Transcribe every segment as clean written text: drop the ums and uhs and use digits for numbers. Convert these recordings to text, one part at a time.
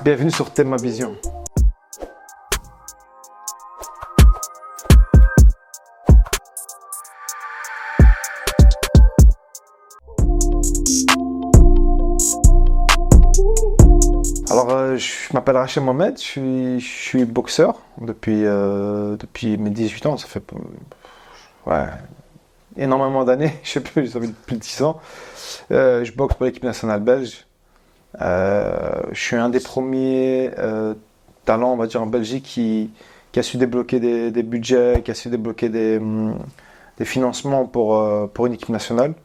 Bienvenue sur Thème Vision. Alors, je m'appelle Rachel Mohamed, je suis boxeur depuis mes 18 ans, ça fait énormément d'années, je sais plus, ça fait plus de 10 ans. Je boxe pour l'équipe nationale belge. Je suis un des premiers talents, on va dire, en Belgique qui a su débloquer des budgets, qui a su débloquer des financements pour une équipe nationale.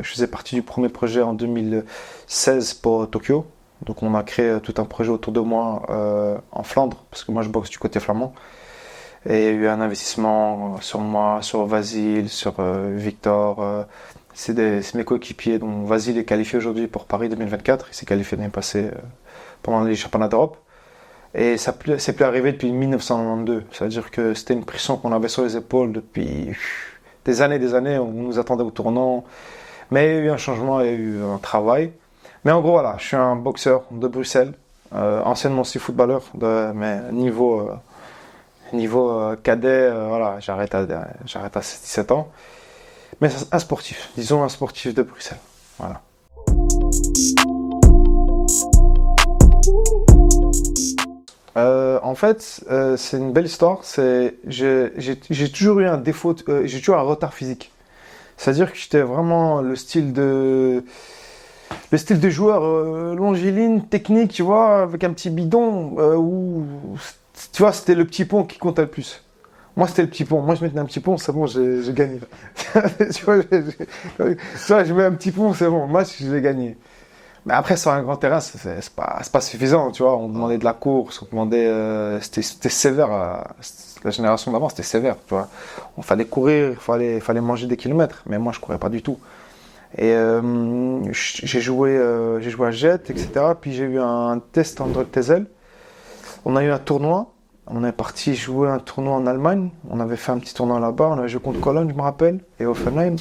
Je faisais partie du premier projet en 2016 pour Tokyo. Donc on a créé tout un projet autour de moi en Flandre, parce que moi je boxe du côté flamand. Et il y a eu un investissement sur moi, sur Vasile, sur Victor. C'est mes coéquipiers, dont Vasile est qualifié aujourd'hui pour Paris 2024. Il s'est qualifié l'année passée pendant les championnats d'Europe. Et ça c'est plus arrivé depuis 1992. C'est-à-dire que c'était une pression qu'on avait sur les épaules depuis des années. On nous attendait au tournant. Mais il y a eu un changement, il y a eu un travail. Mais en gros, voilà, je suis un boxeur de Bruxelles, anciennement aussi footballeur, mais niveau cadet, voilà, j'arrête à 17 ans. Mais un sportif, disons un sportif de Bruxelles, voilà. En fait, c'est une belle histoire. J'ai toujours eu un défaut, j'ai toujours un retard physique. C'est-à-dire que j'étais vraiment le style de joueur longiligne, technique, tu vois, avec un petit bidon, où, tu vois, c'était le petit pont qui comptait le plus. Moi, c'était le petit pont. Moi, je mettais un petit pont, c'est bon, j'ai gagné. Tu vois, je mets un petit pont, c'est bon, moi, j'ai gagné. Mais après, sur un grand terrain, c'est pas suffisant, tu vois. On demandait de la course, on demandait... c'était sévère. La génération d'avant, c'était sévère, tu vois. On fallait courir, il fallait manger des kilomètres. Mais moi, je courais pas du tout. Et j'ai joué à Jet, etc. Puis j'ai eu un test en Tezel. On a eu un tournoi. On est parti jouer un tournoi en Allemagne. On avait fait un petit tournoi là-bas. On avait joué contre Cologne, je me rappelle, et Offenheim.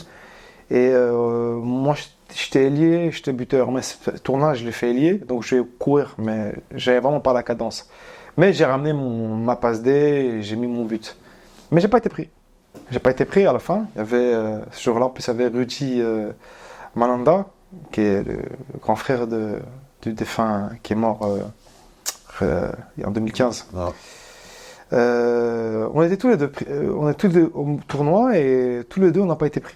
Et moi, j'étais ailier, j'étais buteur. Mais ce tournoi, je l'ai fait ailier. Donc je vais courir, mais j'avais vraiment pas la cadence. Mais j'ai ramené ma passe D et j'ai mis mon but. Mais j'ai pas été pris. J'ai pas été pris à la fin. Il y avait, ce jour-là, en plus, il y avait Rudy Malanda, qui est le grand frère du défunt, qui est mort en 2015. Oh. On était tous les deux au tournoi et tous les deux, on n'a pas été pris.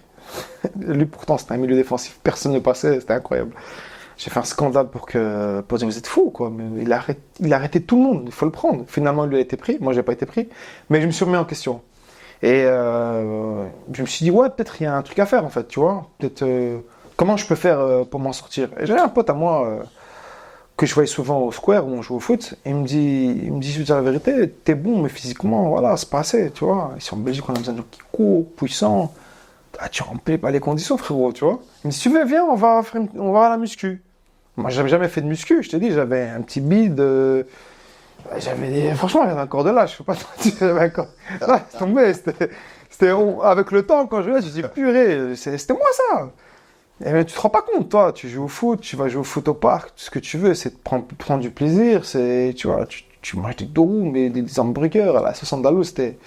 Lui, pourtant, c'était un milieu défensif. Personne ne passait, c'était incroyable. J'ai fait un scandale pour dire, vous êtes fous, quoi. Mais il a arrêté tout le monde, il faut le prendre. Finalement, lui a été pris, moi, j'ai pas été pris. Mais je me suis remis en question. Et je me suis dit, ouais, peut-être il y a un truc à faire, en fait, tu vois. Peut-être, comment je peux faire pour m'en sortir. Et j'avais un pote à moi que je voyais souvent au square où on joue au foot. Et il me dit, je veux dire la vérité, t'es bon, mais physiquement, voilà, c'est pas assez, tu vois. Ici en Belgique, on a besoin de gens qui courent, puissants. Ah, tu remplis pas les conditions, frérot, tu vois. Il me dit, si tu veux, viens, on va à la muscu. Moi, j'avais jamais fait de muscu, je t'ai dit, j'avais un petit bide. Franchement, j'avais un corps de lâche, je peux pas te dire, j'avais un corps. Là, c'est tombé, avec le temps, quand je me suis dit, purée, c'était moi ça. Et mais tu te rends pas compte, toi, tu joues au foot, tu vas jouer au foot au parc, tout ce que tu veux, c'est de prendre du plaisir, tu vois, tu manges des doux, mais des hamburgers à la sauce andalouse, c'était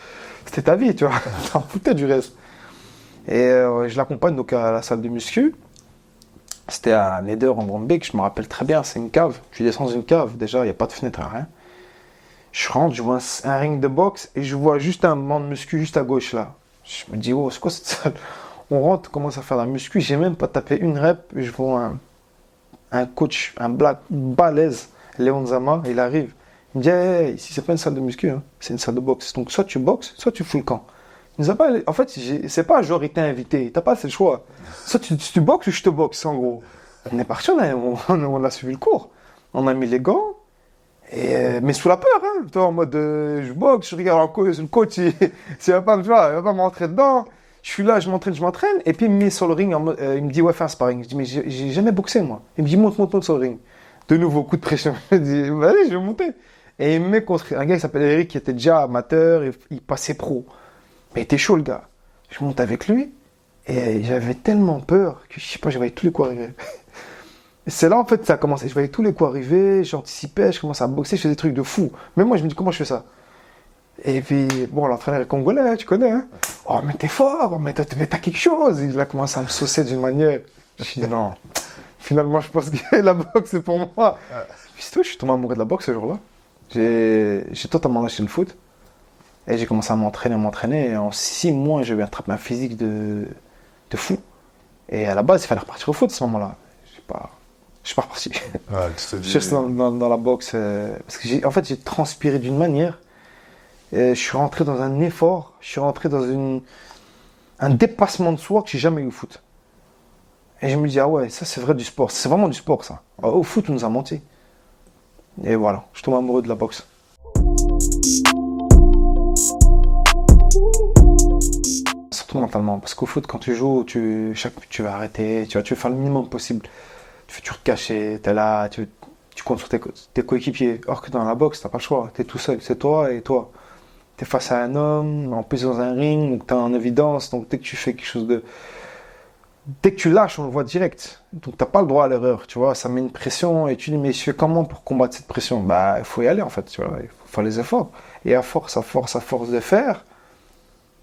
ta vie, tu vois, t'en foutais du reste. Et je l'accompagne donc à la salle de muscu. C'était à Neder en Brombeek, je me rappelle très bien, c'est une cave. Je descends dans une cave, déjà, il n'y a pas de fenêtre, rien. Je rentre, je vois un ring de boxe et je vois juste un banc de muscu juste à gauche là. Je me dis, oh, c'est quoi cette salle? On rentre, on commence à faire la muscu, j'ai même pas tapé une rep, je vois un coach, un black balèze, Léon Zama, il arrive. Il me dit, hey, ici c'est pas une salle de muscu, hein, c'est une salle de boxe. Donc soit tu boxes, soit tu fous le camp. Il nous a pas, en fait, c'est pas genre il t'a invité, t'as pas, c'est le choix. Soit tu boxes ou je te boxe, en gros. On est parti, on a suivi le cours. On a mis les gants, mais sous la peur, hein. Toi, en mode, je boxe, je regarde le coach, il va pas me rentrer dedans. Je suis là, je m'entraîne, et puis il me met sur le ring, il me dit, ouais, fais un sparring. Je dis, mais j'ai jamais boxé, moi. Il me dit, monte sur le ring. De nouveau, coup de pression. Je dis, vas-y, je vais monter. Et il me met contre un gars qui s'appelle Eric, qui était déjà amateur, et il passait pro. Mais il était chaud, le gars. Je monte avec lui et j'avais tellement peur que je sais pas, je voyais tous les coups arriver. Et c'est là, en fait, ça a commencé. Je voyais tous les coups arriver, j'anticipais, je commençais à boxer, je faisais des trucs de fou. Même moi, je me dis, comment je fais ça? Et puis, bon, l'entraîneur est congolais, hein, tu connais, hein? Oh, mais t'es fort, mais t'as quelque chose. Il a commencé à me saucer d'une manière. Je me suis dit, non. Finalement, je pense que la boxe, c'est pour moi. Puis c'est tout, je suis tombé amoureux de la boxe ce jour-là. J'ai totalement lâché le foot. Et j'ai commencé à m'entraîner. Et en 6 mois, j'ai eu un un physique de fou. Et à la base, il fallait repartir au foot à ce moment-là. Je suis pas reparti. Ouais, tu te dis... Je suis resté dans la boxe. Parce que en fait, j'ai transpiré d'une manière. Et je suis rentré dans un effort. Je suis rentré dans un dépassement de soi que j'ai jamais eu au foot. Et je me dis, ah ouais, ça c'est vrai du sport. C'est vraiment du sport, ça. Au foot, on nous a menti. Et voilà, je tombe amoureux de la boxe. Surtout mentalement, parce qu'au foot, quand tu joues, tu vas arrêter, tu veux faire le minimum possible. Tu veux te cacher, tu es là, tu comptes sur tes coéquipiers. Or que dans la boxe, tu n'as pas le choix, tu es tout seul, c'est toi et toi. Tu es face à un homme, en plus dans un ring, donc tu es en évidence, donc dès que tu fais quelque chose de... Dès que tu lâches, on le voit direct. Donc tu n'as pas le droit à l'erreur, tu vois, ça met une pression et tu dis, mais je fais comment pour combattre cette pression? Bah, il faut y aller en fait, tu vois, il faut faire les efforts. Et à force de faire,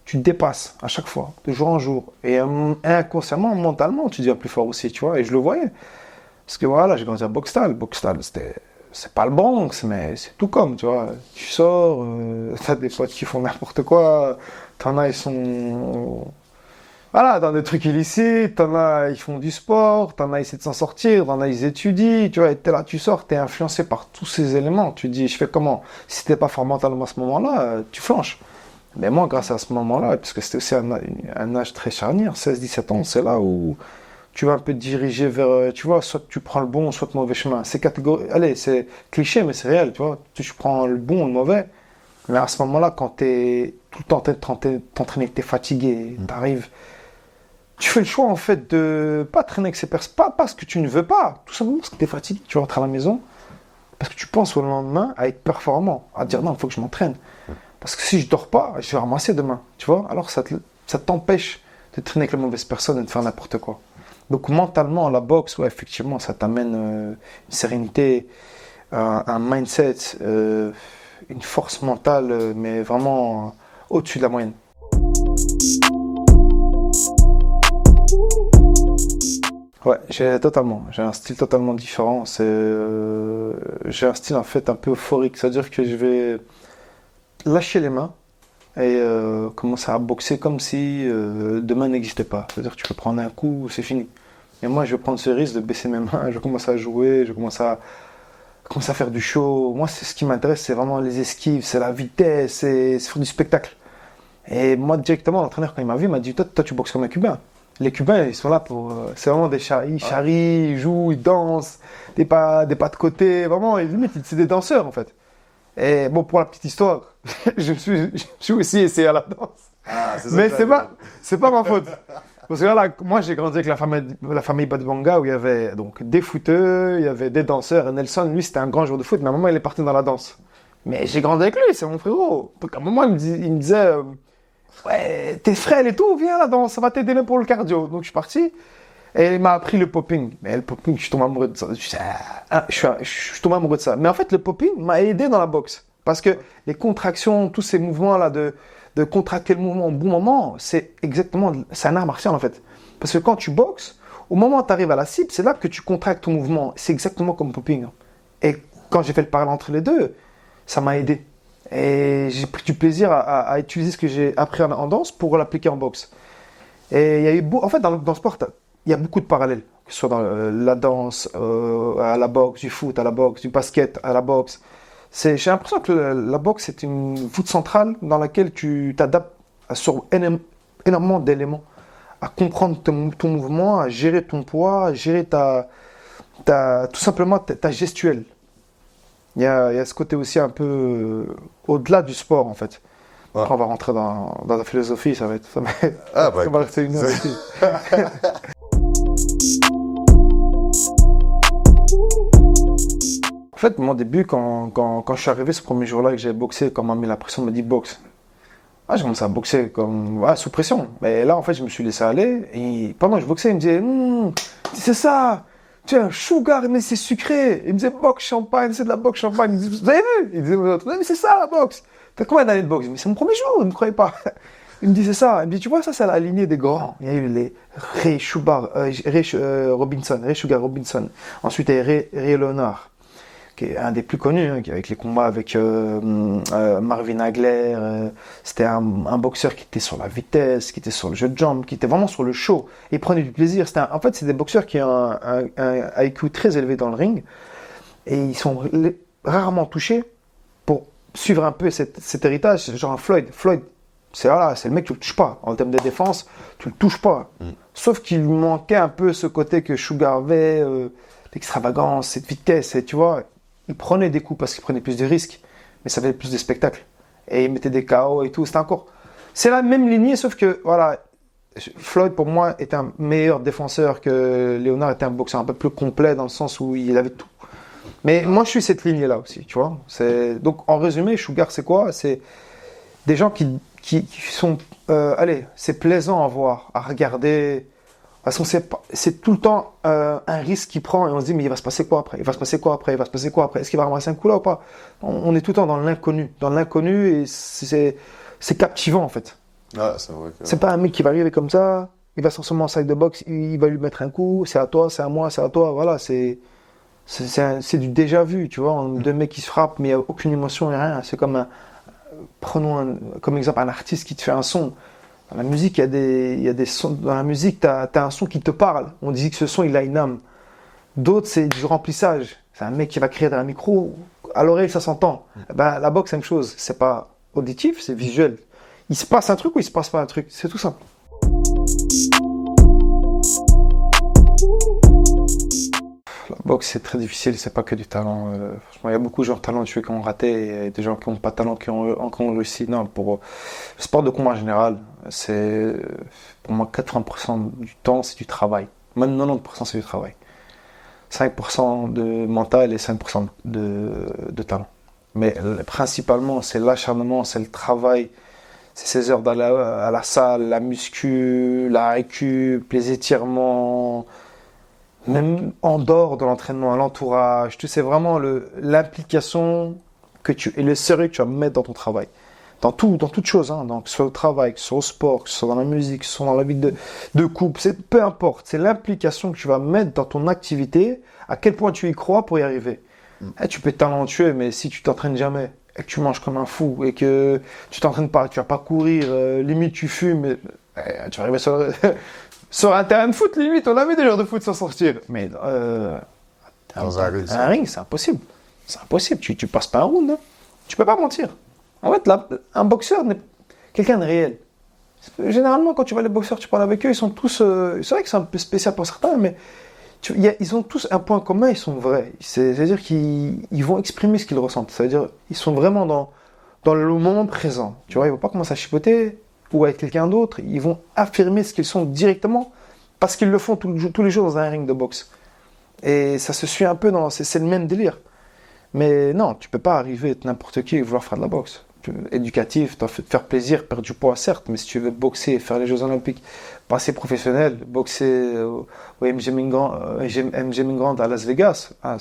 tu te dépasses à chaque fois, de jour en jour. Et inconsciemment, mentalement, tu deviens plus fort aussi, tu vois. Et je le voyais. Parce que voilà, j'ai grandi à Boxtal. Boxtal, c'est pas le Bronx, mais c'est tout comme, tu vois. Tu sors, t'as des potes qui font n'importe quoi. T'en as, ils sont... Voilà, dans des trucs illicites. T'en as, ils font du sport. T'en as, ils essaient de s'en sortir. T'en as, ils étudient. Tu vois, et t'es là, tu sors, t'es influencé par tous ces éléments. Tu te dis, je fais comment? Si t'es pas fort mentalement à ce moment-là, tu flanches. Mais moi, grâce à ce moment-là, parce que c'était aussi un âge très charnière, 16-17 ans, c'est là où tu vas un peu te diriger vers, tu vois, soit tu prends le bon, soit le mauvais chemin. C'est allez, c'est cliché, mais c'est réel, tu vois. Tu prends le bon ou le mauvais. Mais à ce moment-là, quand tu es tout le temps en train de t'entraîner, que tu es fatigué, tu arrives, tu fais le choix, en fait, de pas traîner avec ces personnes, pas parce que tu ne veux pas, tout simplement parce que tu es fatigué, tu rentres à la maison, parce que tu penses au lendemain à être performant, à dire non, il faut que je m'entraîne. Parce que si je dors pas, je vais ramasser demain, tu vois. Alors ça t'empêche de traîner avec les mauvaises personnes et de faire n'importe quoi. Donc mentalement, la boxe, ouais, effectivement, ça t'amène une sérénité, un mindset, une force mentale, mais vraiment au-dessus de la moyenne. Ouais, j'ai un style totalement différent. J'ai un style en fait un peu euphorique, c'est-à-dire que je vais lâcher les mains et commencer à boxer comme si demain n'existait pas. C'est-à-dire que tu peux prendre un coup, c'est fini. Et moi, je vais prendre ce risque de baisser mes mains, je commence à jouer, je commence à faire du show. Moi, c'est ce qui m'intéresse, c'est vraiment les esquives, c'est la vitesse, c'est faire du spectacle. Et moi, directement, l'entraîneur, quand il m'a vu, il m'a dit, toi, tu boxes comme un Cubain. Les Cubains, ils sont là pour... c'est vraiment des ils charrient, ils jouent, ils dansent, des pas de côté, vraiment, limite, c'est des danseurs, en fait. Et bon, pour la petite histoire, je me suis aussi essayé à la danse. Ah, c'est ça. Mais c'est pas ma faute. Parce que là, moi, j'ai grandi avec la famille Badbanga où il y avait donc des footeux, il y avait des danseurs. Et Nelson, lui, c'était un grand joueur de foot, mais à un moment, il est parti dans la danse. Mais j'ai grandi avec lui, c'est mon frérot. Donc, à un moment, il me disait ouais, t'es frêle et tout, viens à la danse, ça va t'aider même pour le cardio. Donc, je suis parti. Et il m'a appris le popping. Mais le popping, je suis tombé amoureux de ça. Je suis tombé amoureux de ça. Mais en fait, le popping m'a aidé dans la boxe. Parce que les contractions, tous ces mouvements-là de contracter le mouvement au bon moment, c'est un art martial en fait. Parce que quand tu boxes, au moment où tu arrives à la cible, c'est là que tu contractes ton mouvement. C'est exactement comme popping. Et quand j'ai fait le parallèle entre les deux, ça m'a aidé. Et j'ai pris du plaisir à utiliser ce que j'ai appris en danse pour l'appliquer en boxe. Et il y a eu en fait, dans le sport, il y a beaucoup de parallèles. Que ce soit dans la danse, à la boxe, du foot, à la boxe, du basket, à la boxe. J'ai l'impression que la boxe est une voûte centrale dans laquelle tu t'adaptes sur énormément d'éléments, à comprendre ton mouvement, à gérer ton poids, à gérer tout simplement ta gestuelle. Il y a ce côté aussi un peu au-delà du sport en fait. Ouais. Après, on va rentrer dans la philosophie, ça va rester une heure aussi. En fait, mon début, quand je suis arrivé ce premier jour-là et que j'ai boxé, quand on m'a mis la pression, on m'a dit boxe. Ah, j'ai commencé à boxer comme, sous pression. Mais là, en fait, je me suis laissé aller. Et pendant que je boxais, il me disait, c'est ça, tu es un sugar, mais c'est sucré. Il me disait, boxe champagne, c'est de la boxe champagne. Vous avez vu? Il disait aux autres, mais c'est ça la boxe. T'as combien d'années de boxe? Mais c'est mon premier jour, il ne me croyait pas. Il me disait ça. Il me dit, tu vois, ça, c'est la lignée des grands. Il y a eu les Ray Sugar Robinson. Ensuite, il y a Ray Leonard, qui est un des plus connus, hein, avec les combats avec Marvin Hagler. C'était un boxeur qui était sur la vitesse, qui était sur le jeu de jambes, qui était vraiment sur le show. Et il prenait du plaisir. En fait, c'est des boxeurs qui ont un IQ très élevé dans le ring. Et ils sont rarement touchés pour suivre un peu cet héritage. Genre Floyd. Floyd, c'est le mec, tu le touches pas. En termes de défense, tu le touches pas. Sauf qu'il lui manquait un peu ce côté que Sugar avait, l'extravagance, cette vitesse. Et tu vois, il prenait des coups parce qu'il prenait plus de risques, mais ça faisait plus de spectacles. Et il mettait des KO et tout. C'est la même lignée, sauf que, voilà, Floyd, pour moi, est un meilleur défenseur que Leonard était un boxeur un peu plus complet dans le sens où il avait tout. Mais moi, je suis cette lignée-là aussi, tu vois. Donc, en résumé, Sugar, c'est quoi? C'est des gens qui sont... c'est plaisant à voir, à regarder. Parce qu'on sait pas, c'est tout le temps un risque qu'il prend et on se dit, mais il va se passer quoi après? Il va se passer quoi après? Il va se passer quoi après? Est-ce qu'il va ramasser un coup là ou pas? On est tout le temps dans l'inconnu. Dans l'inconnu et c'est captivant en fait. Ah, c'est vrai que... C'est pas un mec qui va arriver comme ça, il va se transformer en sac de boxe, il va lui mettre un coup, c'est à toi, c'est à moi, c'est à toi. Voilà, c'est du déjà vu, tu vois. Deux mecs qui se frappent, mais il n'y a aucune émotion et rien. C'est comme prenons comme exemple un artiste qui te fait un son. Dans la musique, il y a des sons. Dans la musique, tu as un son qui te parle. On dit que ce son, il a une âme. D'autres, c'est du remplissage. C'est un mec qui va crier dans un micro. À l'oreille, ça s'entend. Ben, la boxe, c'est la même chose. C'est pas auditif, c'est visuel. Il se passe un truc ou il se passe pas un truc. C'est tout simple. La boxe, c'est très difficile. C'est pas que du talent. Franchement, il y a beaucoup de gens talentueux qui ont raté et des gens qui n'ont pas de talent qui ont réussi. Non, pour le sport de combat en général, c'est pour moi 80% du temps, c'est du travail. Même 90%, c'est du travail. 5% de mental et 5% de talent. Mais principalement, c'est l'acharnement, c'est le travail. C'est ces heures d'aller à la salle, la muscu, la récup, les étirements, même en dehors de l'entraînement, à l'entourage. Tu sais vraiment l'implication et le sérieux que tu vas mettre dans ton travail. Dans toute chose, hein, donc, que ce soit au travail, que ce soit au sport, que ce soit dans la musique, que ce soit dans la vie de couple, peu importe. C'est l'implication que tu vas mettre dans ton activité, à quel point tu y crois pour y arriver. Tu peux être talentueux, mais si tu t'entraînes jamais, et que tu manges comme un fou, et que tu t'entraînes pas, tu vas pas courir, limite tu fumes, tu vas arriver sur un terrain de foot, limite, on a vu des joueurs de foot s'en sortir. Mais Dans un ring, c'est impossible. C'est impossible, tu passes pas un round, hein. Tu peux pas mentir. En fait, un boxeur n'est quelqu'un de réel. Généralement, quand tu vois les boxeurs, tu parles avec eux, ils sont tous... c'est vrai que c'est un peu spécial pour certains, mais ils ont tous un point commun, ils sont vrais. C'est-à-dire qu'ils vont exprimer ce qu'ils ressentent. C'est-à-dire qu'ils sont vraiment dans le moment présent. Tu vois, ils ne vont pas commencer à chipoter ou avec quelqu'un d'autre. Ils vont affirmer ce qu'ils sont directement parce qu'ils le font tous les jours dans un ring de boxe. Et ça se suit un peu c'est le même délire. Mais non, tu peux pas arriver être n'importe qui et vouloir faire de la boxe. Éducatif, te faire plaisir, perdre du poids, certes, mais si tu veux boxer, faire les Jeux Olympiques, passer professionnel, boxer au MGM Grand à Las Vegas, ça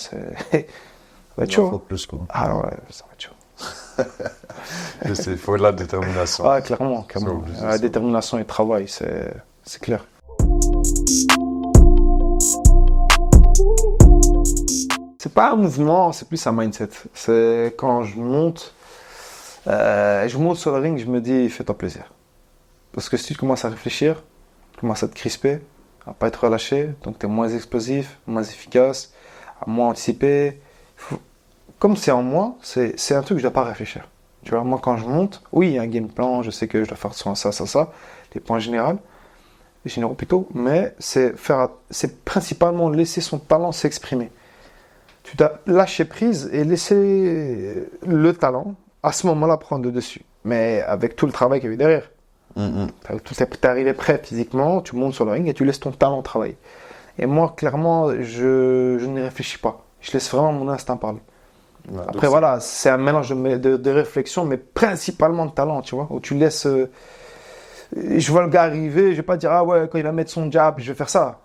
va être chaud. Plus, quoi. Ah ouais, ça va être chaud. Il faut de la détermination. Ah, clairement. La détermination et le travail, c'est clair. C'est pas un mouvement, c'est plus un mindset. C'est quand je monte sur le ring, je me dis, fais-toi plaisir. Parce que si tu commences à réfléchir, tu commences à te crisper, à pas être relâché, donc tu es moins explosif, moins efficace, à moins anticiper. Comme c'est en moi, c'est un truc que je dois pas réfléchir. Tu vois, moi quand je monte, oui, il y a un game plan, je sais que je dois faire ça, les points généraux plutôt, mais c'est principalement laisser son talent s'exprimer. Tu dois lâcher prise et laisser le talent à ce moment-là prendre le dessus. Mais avec tout le travail qu'il y a eu derrière. Tu es arrivé prêt physiquement, tu montes sur le ring et tu laisses ton talent travailler. Et moi, clairement, je n'y réfléchis pas. Je laisse vraiment mon instinct parler. Ouais, Après, voilà, c'est un mélange de réflexion, mais principalement de talent, tu vois, où tu laisses... je vois le gars arriver, je vais pas dire, ah ouais, quand il va mettre son jab, je vais faire ça.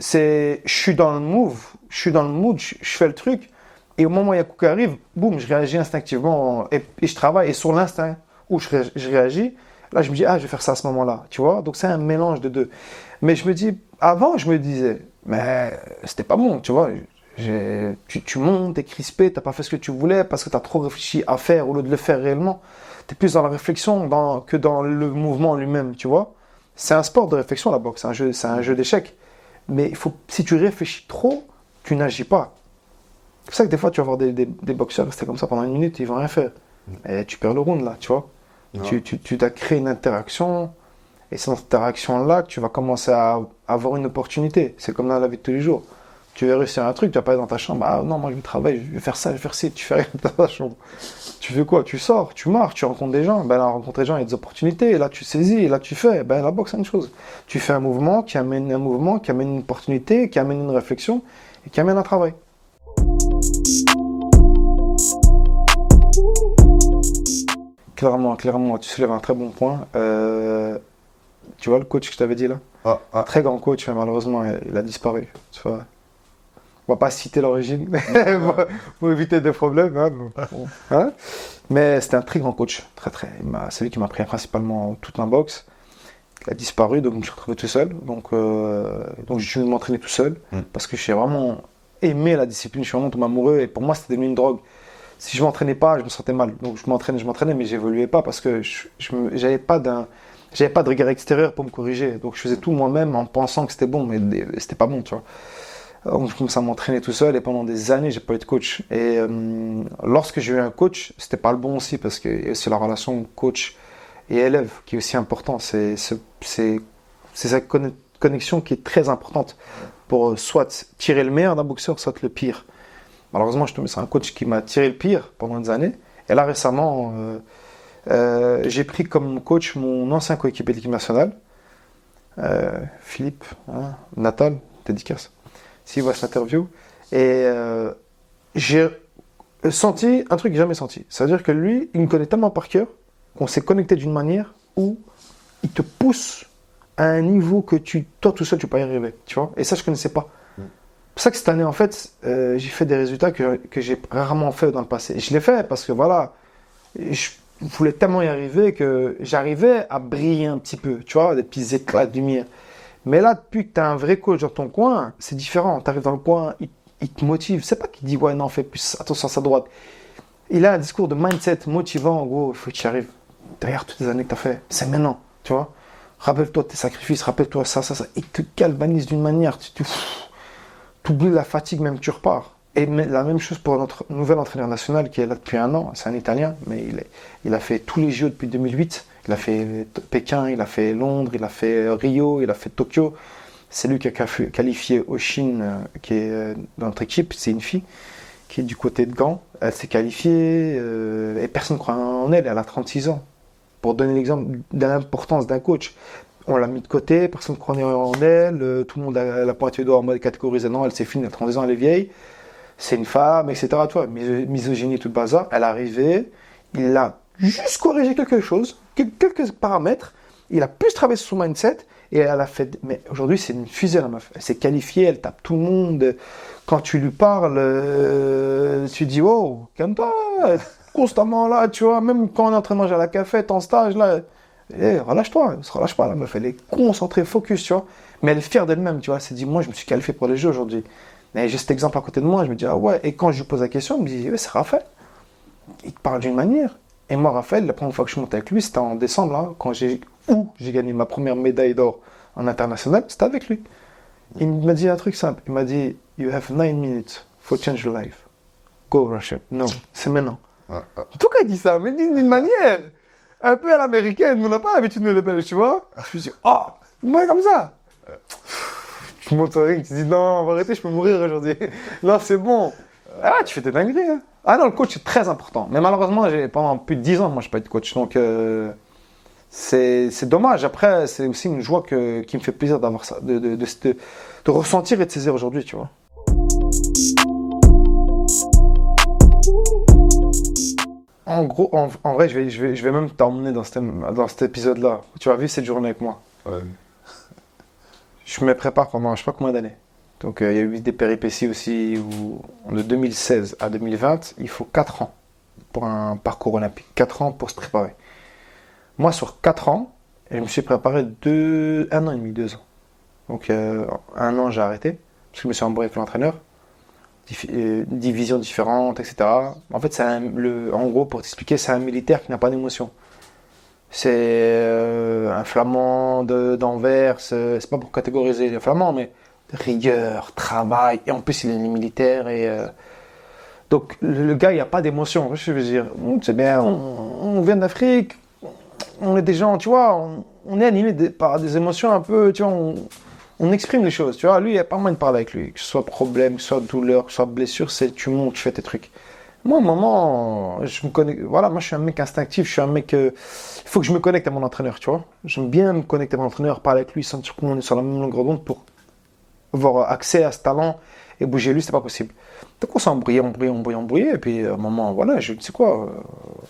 Je suis dans le move, je suis dans le mood, je fais le truc, et au moment où il y a un coup qui arrive, boum, je réagis instinctivement, et je travaille, et sur l'instinct où je réagis, là, je me dis, ah, je vais faire ça à ce moment-là, tu vois. Donc, c'est un mélange de deux. Mais je me dis, avant, je me disais, mais c'était pas bon, tu vois. Tu montes, t'es crispé, t'as pas fait ce que tu voulais parce que t'as trop réfléchi à faire au lieu de le faire réellement. T'es plus dans la réflexion que dans le mouvement lui-même, tu vois. C'est un sport de réflexion, la boxe, c'est un jeu d'échecs. Mais si tu réfléchis trop, tu n'agis pas. C'est pour ça que des fois, tu vas voir des boxeurs rester comme ça pendant 1 minute, ils vont rien faire. Et tu perds le round, là, tu vois. Tu dois créer une interaction, et c'est dans cette interaction-là que tu vas commencer à avoir une opportunité. C'est comme dans la vie de tous les jours. Tu veux réussir un truc, tu vas pas aller dans ta chambre, ah non, moi je vais travailler, je vais faire ça, je vais faire ci, tu fais rien dans ta chambre. Tu fais quoi? Tu sors, tu marches, tu rencontres des gens, ben là, rencontrer des gens, il y a des opportunités, et là tu saisis, et là tu fais, ben la boxe c'est une chose. Tu fais un mouvement, qui amène une opportunité, qui amène une réflexion, et qui amène un travail. Clairement, tu soulèves un très bon point. Tu vois le coach que je t'avais dit là? Un très grand coach, mais malheureusement, il a disparu. Tu vois. On va pas citer l'origine pour éviter des problèmes. Hein. Mais c'était un très grand coach. C'est lui qui m'a appris principalement toute la boxe. Il a disparu, donc je me suis retrouvé tout seul. Donc je suis venu m'entraîner tout seul parce que j'ai vraiment aimé la discipline. Je suis vraiment tombé amoureux et pour moi, c'était devenu une drogue. Si je m'entraînais pas, je me sentais mal. Donc je m'entraînais, mais j'évoluais pas parce que j'avais pas de regard extérieur pour me corriger. Donc je faisais tout moi-même en pensant que c'était bon, mais c'était pas bon, tu vois. Donc je commençais à m'entraîner tout seul et pendant des années, j'ai pas eu de coach. Et lorsque j'ai eu un coach, c'était pas le bon aussi parce qu'il y a aussi la relation coach et élève qui est aussi important. C'est cette connexion qui est très importante pour soit tirer le meilleur d'un boxeur, soit le pire. Malheureusement, je suis tombé sur un coach qui m'a tiré le pire pendant des années. Et là, récemment, j'ai pris comme coach mon ancien coéquipier de l'équipe nationale, Philippe, Natal, dédicace, s'il voit cette interview. Et j'ai senti un truc que j'ai jamais senti. C'est-à-dire que lui, il me connaît tellement par cœur qu'on s'est connecté d'une manière où il te pousse à un niveau que toi tout seul, tu peux pas y arriver. Tu vois. Et ça, je connaissais pas. C'est pour ça que cette année, en fait, j'ai fait des résultats que j'ai rarement fait dans le passé. Et je l'ai fait parce que, voilà, je voulais tellement y arriver que j'arrivais à briller un petit peu, tu vois, des petits éclats de lumière. Mais là, depuis que tu as un vrai coach dans ton coin, c'est différent. Tu arrives dans le coin, il te motive. C'est pas qu'il dit, ouais, non, fais plus attention à sa droite. Il a un discours de mindset motivant. En gros, il faut que tu y arrives. Derrière toutes les années que tu as fait, c'est maintenant, tu vois. Rappelle-toi de tes sacrifices, rappelle-toi ça. Il te galvanise d'une manière, tu oublies la fatigue, même tu repars. Et la même chose pour notre nouvel entraîneur national qui est là depuis 1 an. C'est un Italien, mais il a fait tous les Jeux depuis 2008. Il a fait Pékin, il a fait Londres, il a fait Rio, il a fait Tokyo. C'est lui qui a qualifié Oshin, qui est dans notre équipe. C'est une fille qui est du côté de Gand. Elle s'est qualifiée et personne ne croit en elle. Elle a 36 ans. Pour donner l'exemple de l'importance d'un coach. On l'a mis de côté, personne ne croyait en elle, tout le monde l'a pointé du doigt en mode catégorisé, non, elle s'est finie, elle a 32 ans, elle est vieille, c'est une femme, etc. Toi, misogynie, tout le bazar. Elle est arrivée, il a juste corrigé quelque chose, quelques paramètres, il a plus travaillé sur son mindset, et elle a fait. Mais aujourd'hui, c'est une fusée, la meuf. Elle s'est qualifiée, elle tape tout le monde. Quand tu lui parles, tu dis, oh, calme-toi, constamment là, tu vois, même quand on est en train de manger à la cafette, en stage, là. Relâche-toi, elle ne se relâche pas, la meuf, elle est concentrée, focus, tu vois. Mais elle est fière d'elle-même, tu vois. Elle s'est dit, moi, je me suis qualifié pour les Jeux aujourd'hui. Mais j'ai cet exemple à côté de moi, je me dis, ah ouais. Et quand je lui pose la question, il me dit, ouais, c'est Raphaël. Il te parle d'une manière. Et moi, Raphaël, la première fois que je suis monté avec lui, c'était en décembre, là, quand j'ai gagné ma première médaille d'or en international, c'était avec lui. Il m'a dit un truc simple. Il m'a dit, you have 9 minutes for change your life. Go, Rachel. Non, c'est maintenant. Pourquoi il dit ça? Mais d'une manière un peu à l'américaine, on n'a pas l'habitude de le belge, tu vois. Je me suis dit, oh, moi comme ça. Tu montes au ring, tu dis, non, on va arrêter, je peux mourir aujourd'hui. Non, c'est bon. Ah, tu fais des dingueries. Hein. Ah non, le coach est très important. Mais malheureusement, pendant plus de 10 ans, moi, je n'ai pas été coach. Donc, c'est dommage. Après, c'est aussi une joie qui me fait plaisir d'avoir ça, de ressentir et de saisir aujourd'hui, tu vois. En gros, en vrai, je vais même t'emmener dans cet épisode-là. Tu as vu cette journée avec moi. Ouais. Je me prépare pendant je sais pas combien d'années. Donc il y a eu des péripéties aussi où de 2016 à 2020, il faut 4 ans pour un parcours olympique. 4 ans pour se préparer. Moi, sur 4 ans, je me suis préparé 1 an et demi, 2 ans. Donc 1 an, j'ai arrêté parce que je me suis embrouillé avec l'entraîneur. Divisions différentes, etc. En fait, en gros, pour t'expliquer, c'est un militaire qui n'a pas d'émotion. C'est un flamand d'Anvers, c'est pas pour catégoriser les flamands, mais rigueur, travail, et en plus il est militaire. Donc le gars, il n'y a pas d'émotion. Je veux dire, c'est bien, on vient d'Afrique, on est des gens, tu vois, on est animé par des émotions un peu, tu vois, on exprime les choses, tu vois. Lui, il n'y a pas moyen de parler avec lui, que ce soit problème, que ce soit douleur, que ce soit blessure, tu montes, tu fais tes trucs. Moi, à un moment, je me connecte. Voilà, moi, je suis un mec instinctif. Je suis un mec. Il faut que je me connecte à mon entraîneur, tu vois. J'aime bien me connecter à mon entraîneur, parler avec lui, sentir qu'on est sur la même longueur d'onde pour avoir accès à ce talent et bouger lui, c'est pas possible. Donc, on s'est embrouillé. Et puis, à un moment, voilà, tu sais quoi,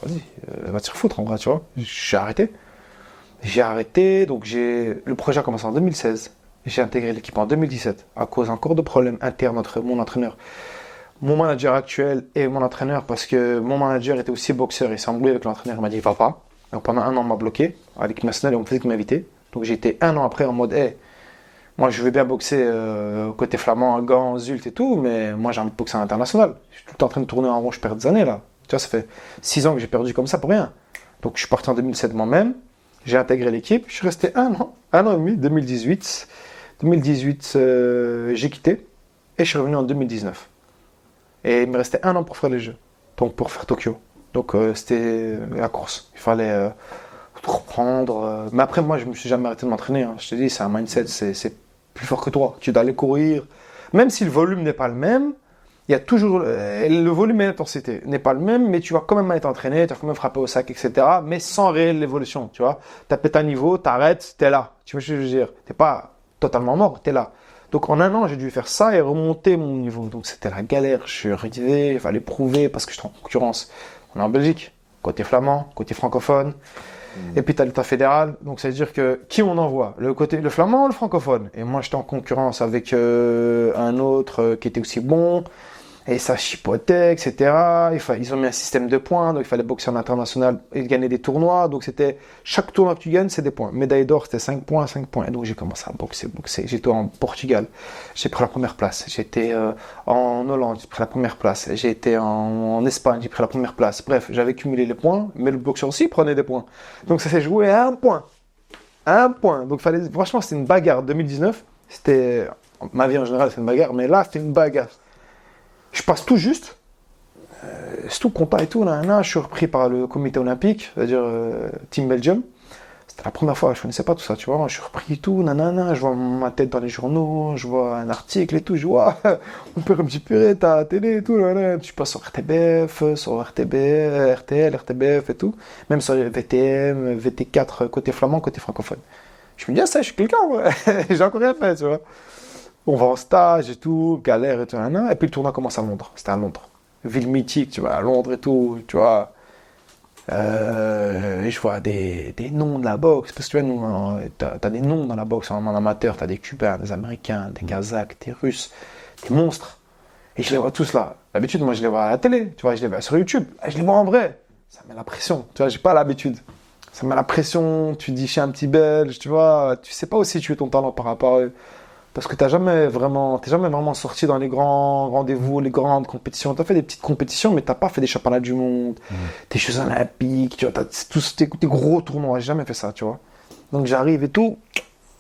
vas-y, va te faire foutre, en vrai, tu vois. J'ai arrêté. Donc, le projet a commencé en 2016. J'ai intégré l'équipe en 2017 à cause encore de problèmes internes entre mon entraîneur, mon manager actuel et mon entraîneur, parce que mon manager était aussi boxeur, il s'est embrouillé avec l'entraîneur, il m'a dit il va pas. Donc pendant 1 an, on m'a bloqué à l'équipe nationale et on me faisait que m'inviter. Donc j'ai été 1 an après en mode hey, moi je veux bien boxer côté flamand, Gand, Zult et tout, mais moi j'ai envie de boxer à l'international. Je suis tout le temps en train de tourner en rond, je perds des années là. Tu vois, ça fait 6 ans que j'ai perdu comme ça pour rien. Donc je suis parti en 2007 moi-même, j'ai intégré l'équipe, je suis resté 1 an et demi, 2018. 2018, j'ai quitté et je suis revenu en 2019. Et il me restait 1 an pour faire les Jeux, donc pour faire Tokyo. Donc c'était la course. Il fallait reprendre. Mais après, moi, je me suis jamais arrêté de m'entraîner. Hein. Je te dis, c'est un mindset, c'est plus fort que toi. Tu dois aller courir. Même si le volume n'est pas le même, il y a toujours le volume et l'intensité n'est pas le même, mais tu vas quand même être entraîné, tu vas quand même frapper au sac, etc. Mais sans réelle évolution, tu vois. Tu as pété un niveau, t'arrêtes, t'es là. Tu vois ce que je veux dire? T'es pas totalement mort, t'es là. Donc en 1 an, j'ai dû faire ça et remonter mon niveau. Donc c'était la galère. Je suis arrivé, il fallait prouver parce que j'étais en concurrence. On est en Belgique, côté flamand, côté francophone. Et puis tu as l'État fédéral. Donc ça veut dire que qui on envoie? Le flamand ou le francophone? Et moi j'étais en concurrence avec un autre qui était aussi bon. Et ça chipotait, etc. Ils ont mis un système de points, donc il fallait boxer en international et gagner des tournois. Donc c'était, chaque tournoi que tu gagnes, c'est des points. Médaille d'or, c'était 5 points, 5 points. Et donc j'ai commencé à boxer. J'étais en Portugal, j'ai pris la première place. J'étais en Hollande, j'ai pris la première place. J'ai été en Espagne, j'ai pris la première place. Bref, j'avais cumulé les points, mais le boxeur aussi prenait des points. Donc ça s'est joué à 1 point. 1 point. Donc franchement, c'était une bagarre. 2019, c'était, ma vie en général, c'est une bagarre, mais là, c'était une bagarre. Je passe tout juste, c'est tout content et tout, là, je suis repris par le comité olympique, c'est-à-dire Team Belgium. C'était la première fois, je ne connaissais pas tout ça, tu vois. Je suis repris et tout, je vois ma tête dans les journaux, je vois un article et tout, je vois, on peut récupérer ta télé et tout, tu passes sur RTBF, sur RTL, RTBF et tout, même sur VTM, VT4, côté flamand, côté francophone. Je me dis, ça, je suis quelqu'un, moi. J'ai encore rien fait, tu vois. On va en stage et tout, galère et tout, et puis le tournoi commence à Londres. C'était à Londres. Ville mythique, tu vois, à Londres et tout, tu vois. Et je vois des noms de la boxe, parce que tu vois, t'as des noms dans la boxe en amateur, t'as des Cubains, des Américains, des Kazakhs, des Russes, des monstres. Et je les vois tous là. D'habitude, moi, je les vois à la télé, tu vois, je les vois sur YouTube. Et je les vois en vrai. Ça met la pression, tu vois, j'ai pas l'habitude. Ça met la pression, tu dis, je suis un petit Belge, tu vois, tu sais pas où situer ton talent par rapport à eux. Parce que t'es jamais vraiment sorti dans les grands rendez-vous, les grandes compétitions. T'as fait des petites compétitions, mais t'as pas fait des championnats du monde, des Jeux olympiques, tu vois, tous tes gros tournois. J'ai jamais fait ça, tu vois. Donc j'arrive et tout,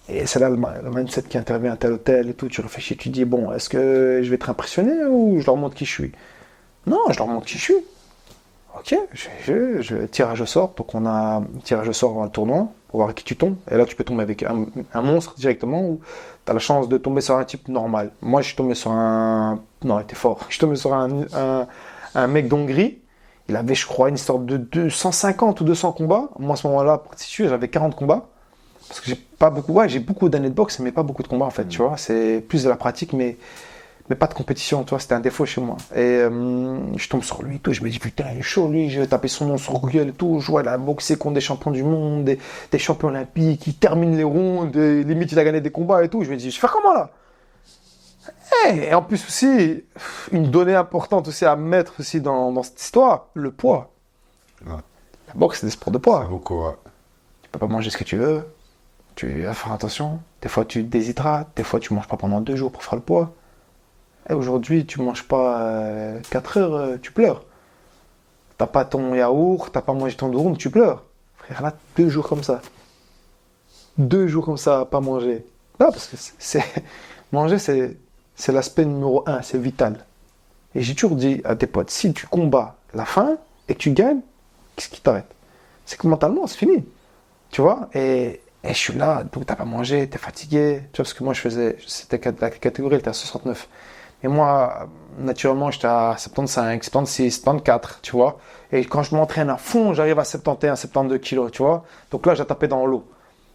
et c'est là le mindset qui intervient à tel hôtel et tout. Tu réfléchis, tu dis, bon, est-ce que je vais être impressionné ou je leur montre qui je suis? Non, je leur montre qui je suis. Ok, je tirage au sort. Donc on a tirage au sort dans le tournoi pour voir qui tu tombes. Et là, tu peux tomber avec un monstre directement ou tu as la chance de tomber sur un type normal. Moi, je suis tombé sur un... Non, il était fort. Je suis tombé sur un mec d'Hongrie. Il avait, je crois, une histoire de 250 ou 200 combats. Moi, à ce moment-là, pour te situer, j'avais 40 combats. Parce que j'ai pas beaucoup... Ouais, j'ai beaucoup d'années de boxe, mais pas beaucoup de combats, en fait, tu vois. C'est plus de la pratique, mais mais pas de compétition, tu vois, c'était un défaut chez moi. Et je tombe sur lui, tout, je me dis, putain, il est chaud, lui, je vais taper son nom sur Google et tout, je vois, il a boxé contre des champions du monde, des champions olympiques, il termine les rondes, limite, il a gagné des combats et tout. Je me dis, je vais faire comment, là? Et en plus aussi, une donnée importante aussi à mettre aussi dans cette histoire, le poids. Ouais. La boxe, c'est des sports de poids. C'est beaucoup, ouais. Tu peux pas manger ce que tu veux, tu vas faire attention. Des fois, tu te déshydrates, des fois, tu manges pas pendant 2 jours pour faire le poids. Et aujourd'hui, tu manges pas 4 heures, tu pleures. T'as pas ton yaourt, t'as pas mangé ton durum, tu pleures. Frère, là, 2 jours comme ça. 2 jours comme ça, pas manger. Non, parce que manger, c'est l'aspect numéro 1, c'est vital. Et j'ai toujours dit à tes potes, si tu combats la faim et que tu gagnes, qu'est-ce qui t'arrête? C'est que mentalement, c'est fini. Tu vois? Et je suis là, donc t'as pas mangé, t'es fatigué. Tu vois, parce que moi, c'était la catégorie, elle était à 69. Et moi, naturellement, j'étais à 75, 76, 74, tu vois. Et quand je m'entraîne à fond, j'arrive à 71, 72 kilos, tu vois. Donc là, j'ai tapé dans l'eau.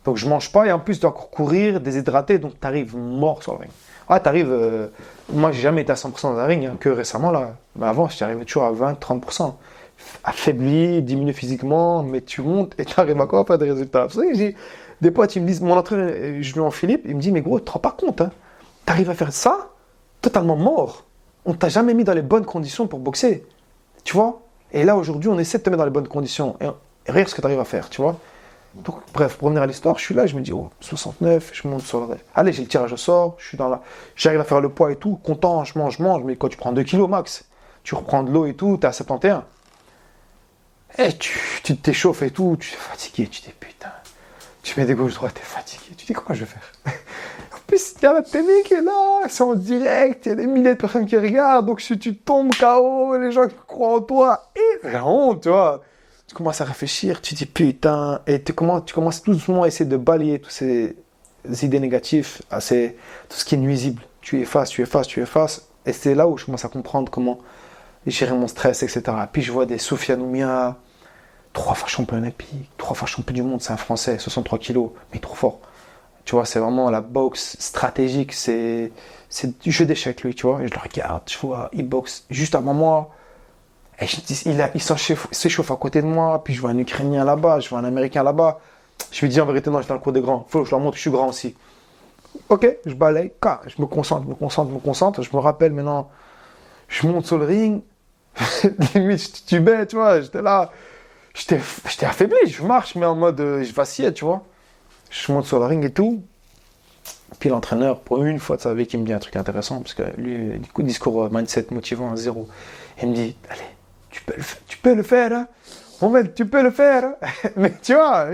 Donc je mange pas et en plus, je dois courir, déshydraté, donc t'arrives mort sur le ring. Ah, t'arrives. Moi, j'ai jamais été à 100% dans un ring, hein, que récemment, là. Mais avant, j'étais arrivé toujours à 20, 30%. Affaibli, diminué physiquement, mais tu montes et tu arrives à quoi? Pas de résultats. C'est pour ça que j'ai des potes, ils me disent, mon entraîneur, je lui en Philippe, il me dit, mais gros, tu te rends pas compte, hein, tu arrives à faire ça, totalement mort. On t'a jamais mis dans les bonnes conditions pour boxer. Tu vois? Et là, aujourd'hui, on essaie de te mettre dans les bonnes conditions. Et regarde ce que tu arrives à faire, tu vois? Donc, bref, pour revenir à l'histoire, je suis là, je me dis, oh, 69, je monte sur le rêve. Allez, j'ai le tirage au sort, je suis dans la. J'arrive à faire le poids et tout, content, je mange, mais quand tu prends 2 kilos max, tu reprends de l'eau et tout, t'es à 71. Et tu t'échauffes et tout, tu es fatigué, tu dis putain, tu mets des gauches-droites, t'es fatigué, tu dis comment je vais faire? En plus, il y a la télé qui est là, c'est en direct, il y a des milliers de personnes qui regardent, donc si tu tombes KO, les gens qui croient en toi, et c'est la honte, tu vois. Tu commences à réfléchir, tu dis putain, et tu commences tout doucement à essayer de balayer toutes ces idées négatives, tout ce qui est nuisible. Tu effaces, et c'est là où je commence à comprendre comment gérer mon stress, etc. Puis je vois des Soufiane Oumia, 3 fois champion olympique, 3 fois champion du monde, c'est un Français, 63 kilos, mais trop fort. Tu vois, c'est vraiment la boxe stratégique, c'est du jeu d'échecs, lui, tu vois. Et je le regarde, tu vois, il boxe juste avant moi. Et il s'échauffe à côté de moi, puis je vois un Ukrainien là-bas, je vois un Américain là-bas. Je lui dis en vérité, non, j'étais dans le cours des grands. Faut que je leur montre que je suis grand aussi. Ok, je balaye, je me concentre. Je me rappelle maintenant, je monte sur le ring. Limite, je titubais, tu vois. J'étais là, j'étais affaibli. Je marche, mais en mode, je vacillais, tu vois. Je monte sur le ring et tout. Puis l'entraîneur, pour une fois de sa vie, qui me dit un truc intéressant, parce que lui, du coup, discours mindset motivant à 0. Il me dit, allez, tu peux le faire, hein. Mohamed, tu peux le faire, hein. Mais tu vois,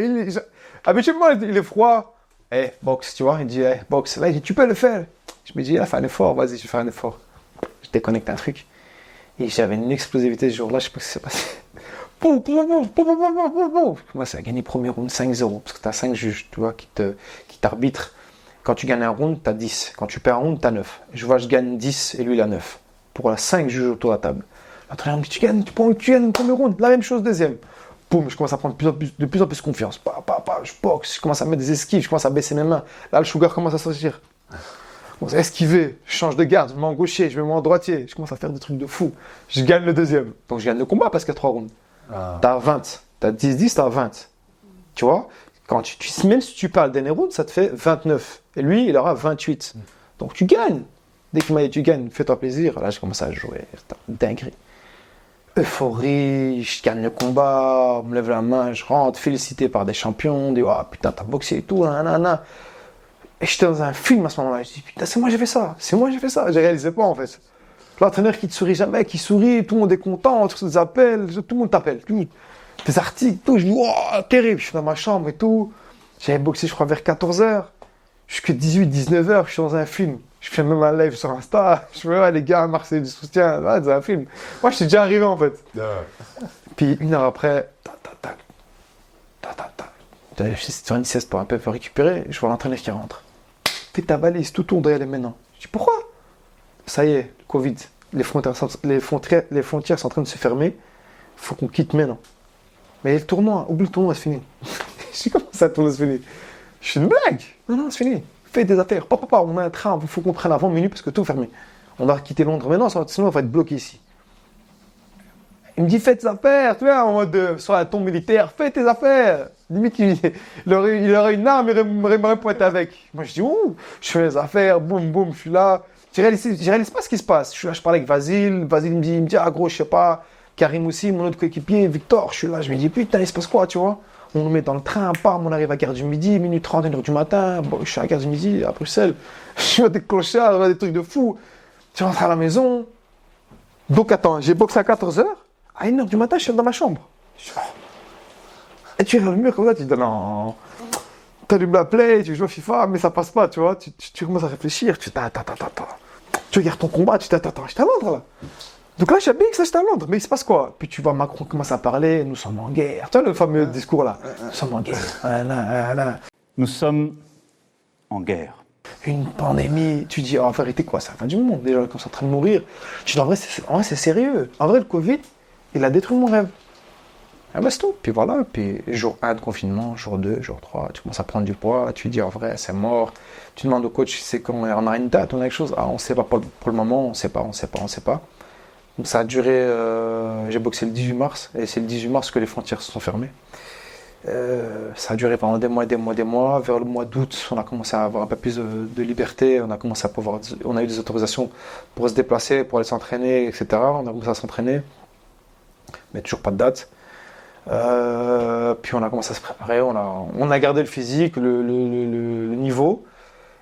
habituellement, il est froid. Boxe, tu vois, il dit, boxe. Là, il dit, tu peux le faire. Je me dis, là, fais un effort, vas-y, je vais faire un effort. Je déconnecte un truc. Et j'avais une explosivité ce jour-là, je sais pas ce qui s'est passé. Je commence à gagner premier round 5-0, parce que tu as 5 juges, tu vois, qui t'arbitrent. Quand tu gagnes un round, tu as 10. Quand tu perds un round, tu as 9. Je vois, je gagne 10 et lui, il a 9. Pour la 5 juges autour de la table. L'entraîneur me dit, tu gagnes le premier round, la même chose, deuxième. Boum, je commence à prendre de plus en plus confiance. Je boxe, je commence à mettre des esquives, je commence à baisser mes mains. Là, le sugar commence à sortir. Je commence à esquiver, je change de garde, je me mets en gaucher, je me mets en droitier. Je commence à faire des trucs de fou. Je gagne le deuxième. Donc, je gagne le combat parce qu'il y a 3 rounds. T'as 20. T'as 10-10, t'as 20. Tu vois? Même si tu parles dernier round, ça te fait 29. Et lui, il aura 28. Donc, tu gagnes. Dès qu'il m'a dit, tu gagnes, fais-toi plaisir. Là, j'ai commencé à jouer. C'était dinguerie. Euphorie, je gagne le combat, on me lève la main, je rentre, félicité par des champions, on dit, oh putain, t'as boxé et tout, nanana. Et j'étais dans un film à ce moment-là, je dis, putain, c'est moi j'ai fait ça, je réalisais pas en fait. L'entraîneur qui te sourit jamais, qui sourit, tout le monde est content, tu des appels, tout le monde t'appelle, des articles, tout, je dis, oh, terrible, je suis dans ma chambre et tout. J'avais boxé, je crois, vers 14h, jusqu'à 18-19h, je suis dans un film. Je fais même un live sur Insta. Je me dis, les gars, Marseille du soutien, c'est un film. Moi, je suis déjà arrivé en fait. Puis 1 heure après, je suis sur une sieste pour un peu récupérer. Je vois l'entraîneur qui rentre. Fais ta valise, tout tourne derrière les mains. Je dis, pourquoi? Ça y est, le Covid. Les frontières sont en train de se fermer. Il faut qu'on quitte maintenant. Mais le tournoi, oublie le tournoi, c'est fini. Je dis, comment ça, le tournoi, c'est fini? Je suis une blague. Non, c'est fini. Fais des affaires. Papa, on a un train, il faut qu'on prenne avant minuit parce que tout est fermé. On doit quitter Londres maintenant, sinon on va être bloqué ici. Il me dit, fais tes affaires, tu vois, en mode, sur la tombe militaire, fais tes affaires. Limite, il aurait une arme, il m'aurait pointé avec. Moi, je dis, ouh, je fais mes affaires, boum, boum, je suis là. Je réalise pas ce qui se passe. Je suis là, je parle avec Vasile il me dit, ah gros, je sais pas. Karim aussi, mon autre coéquipier, Victor, je suis là, je me dis, putain, il se passe quoi, tu vois. On nous met dans le train, bam, on arrive à Gare du Midi, minuit 30, 1h du matin. Bon, je suis à Gare du Midi, à Bruxelles. Je suis à des clochards, je vois des trucs de fou. Tu rentres à la maison. Donc, attends, j'ai boxé à 14h. À 1h du matin, je suis dans ma chambre. Et tu es dans le mur comme ça, tu te dis non. Tu allumes la play, tu joues au FIFA, mais ça passe pas, tu vois. Tu commences à réfléchir, tu dis attends. Tu regardes ton combat, tu dis attends, j'étais à Londres là. Donc là, j'habite que ça, j'étais à Londres, mais il se passe quoi? Puis tu vois Macron commence à parler, nous sommes en guerre. Tu vois le fameux discours là? Nous sommes en guerre. Voilà. Nous sommes en guerre. Une pandémie, tu dis en vérité quoi? C'est la fin du monde, les gens sont en train de mourir. Tu dis en vrai, c'est sérieux. En vrai, le Covid, il a détruit mon rêve. Ah bah c'est tout. Puis voilà, puis jour 1 de confinement, jour 2, jour 3, tu commences à prendre du poids, tu dis en vrai, c'est mort. Tu demandes au coach, c'est quand on a une date, on a quelque chose. Ah, on sait pas pour le moment, on sait pas. Donc ça a duré, j'ai boxé le 18 mars, et c'est le 18 mars que les frontières se sont fermées. Ça a duré pendant des mois. Vers le mois d'août, on a commencé à avoir un peu plus de liberté. On a eu des autorisations pour se déplacer, pour aller s'entraîner, etc. On a commencé à s'entraîner, mais toujours pas de date. Puis on a commencé à se préparer. On a gardé le physique, le niveau,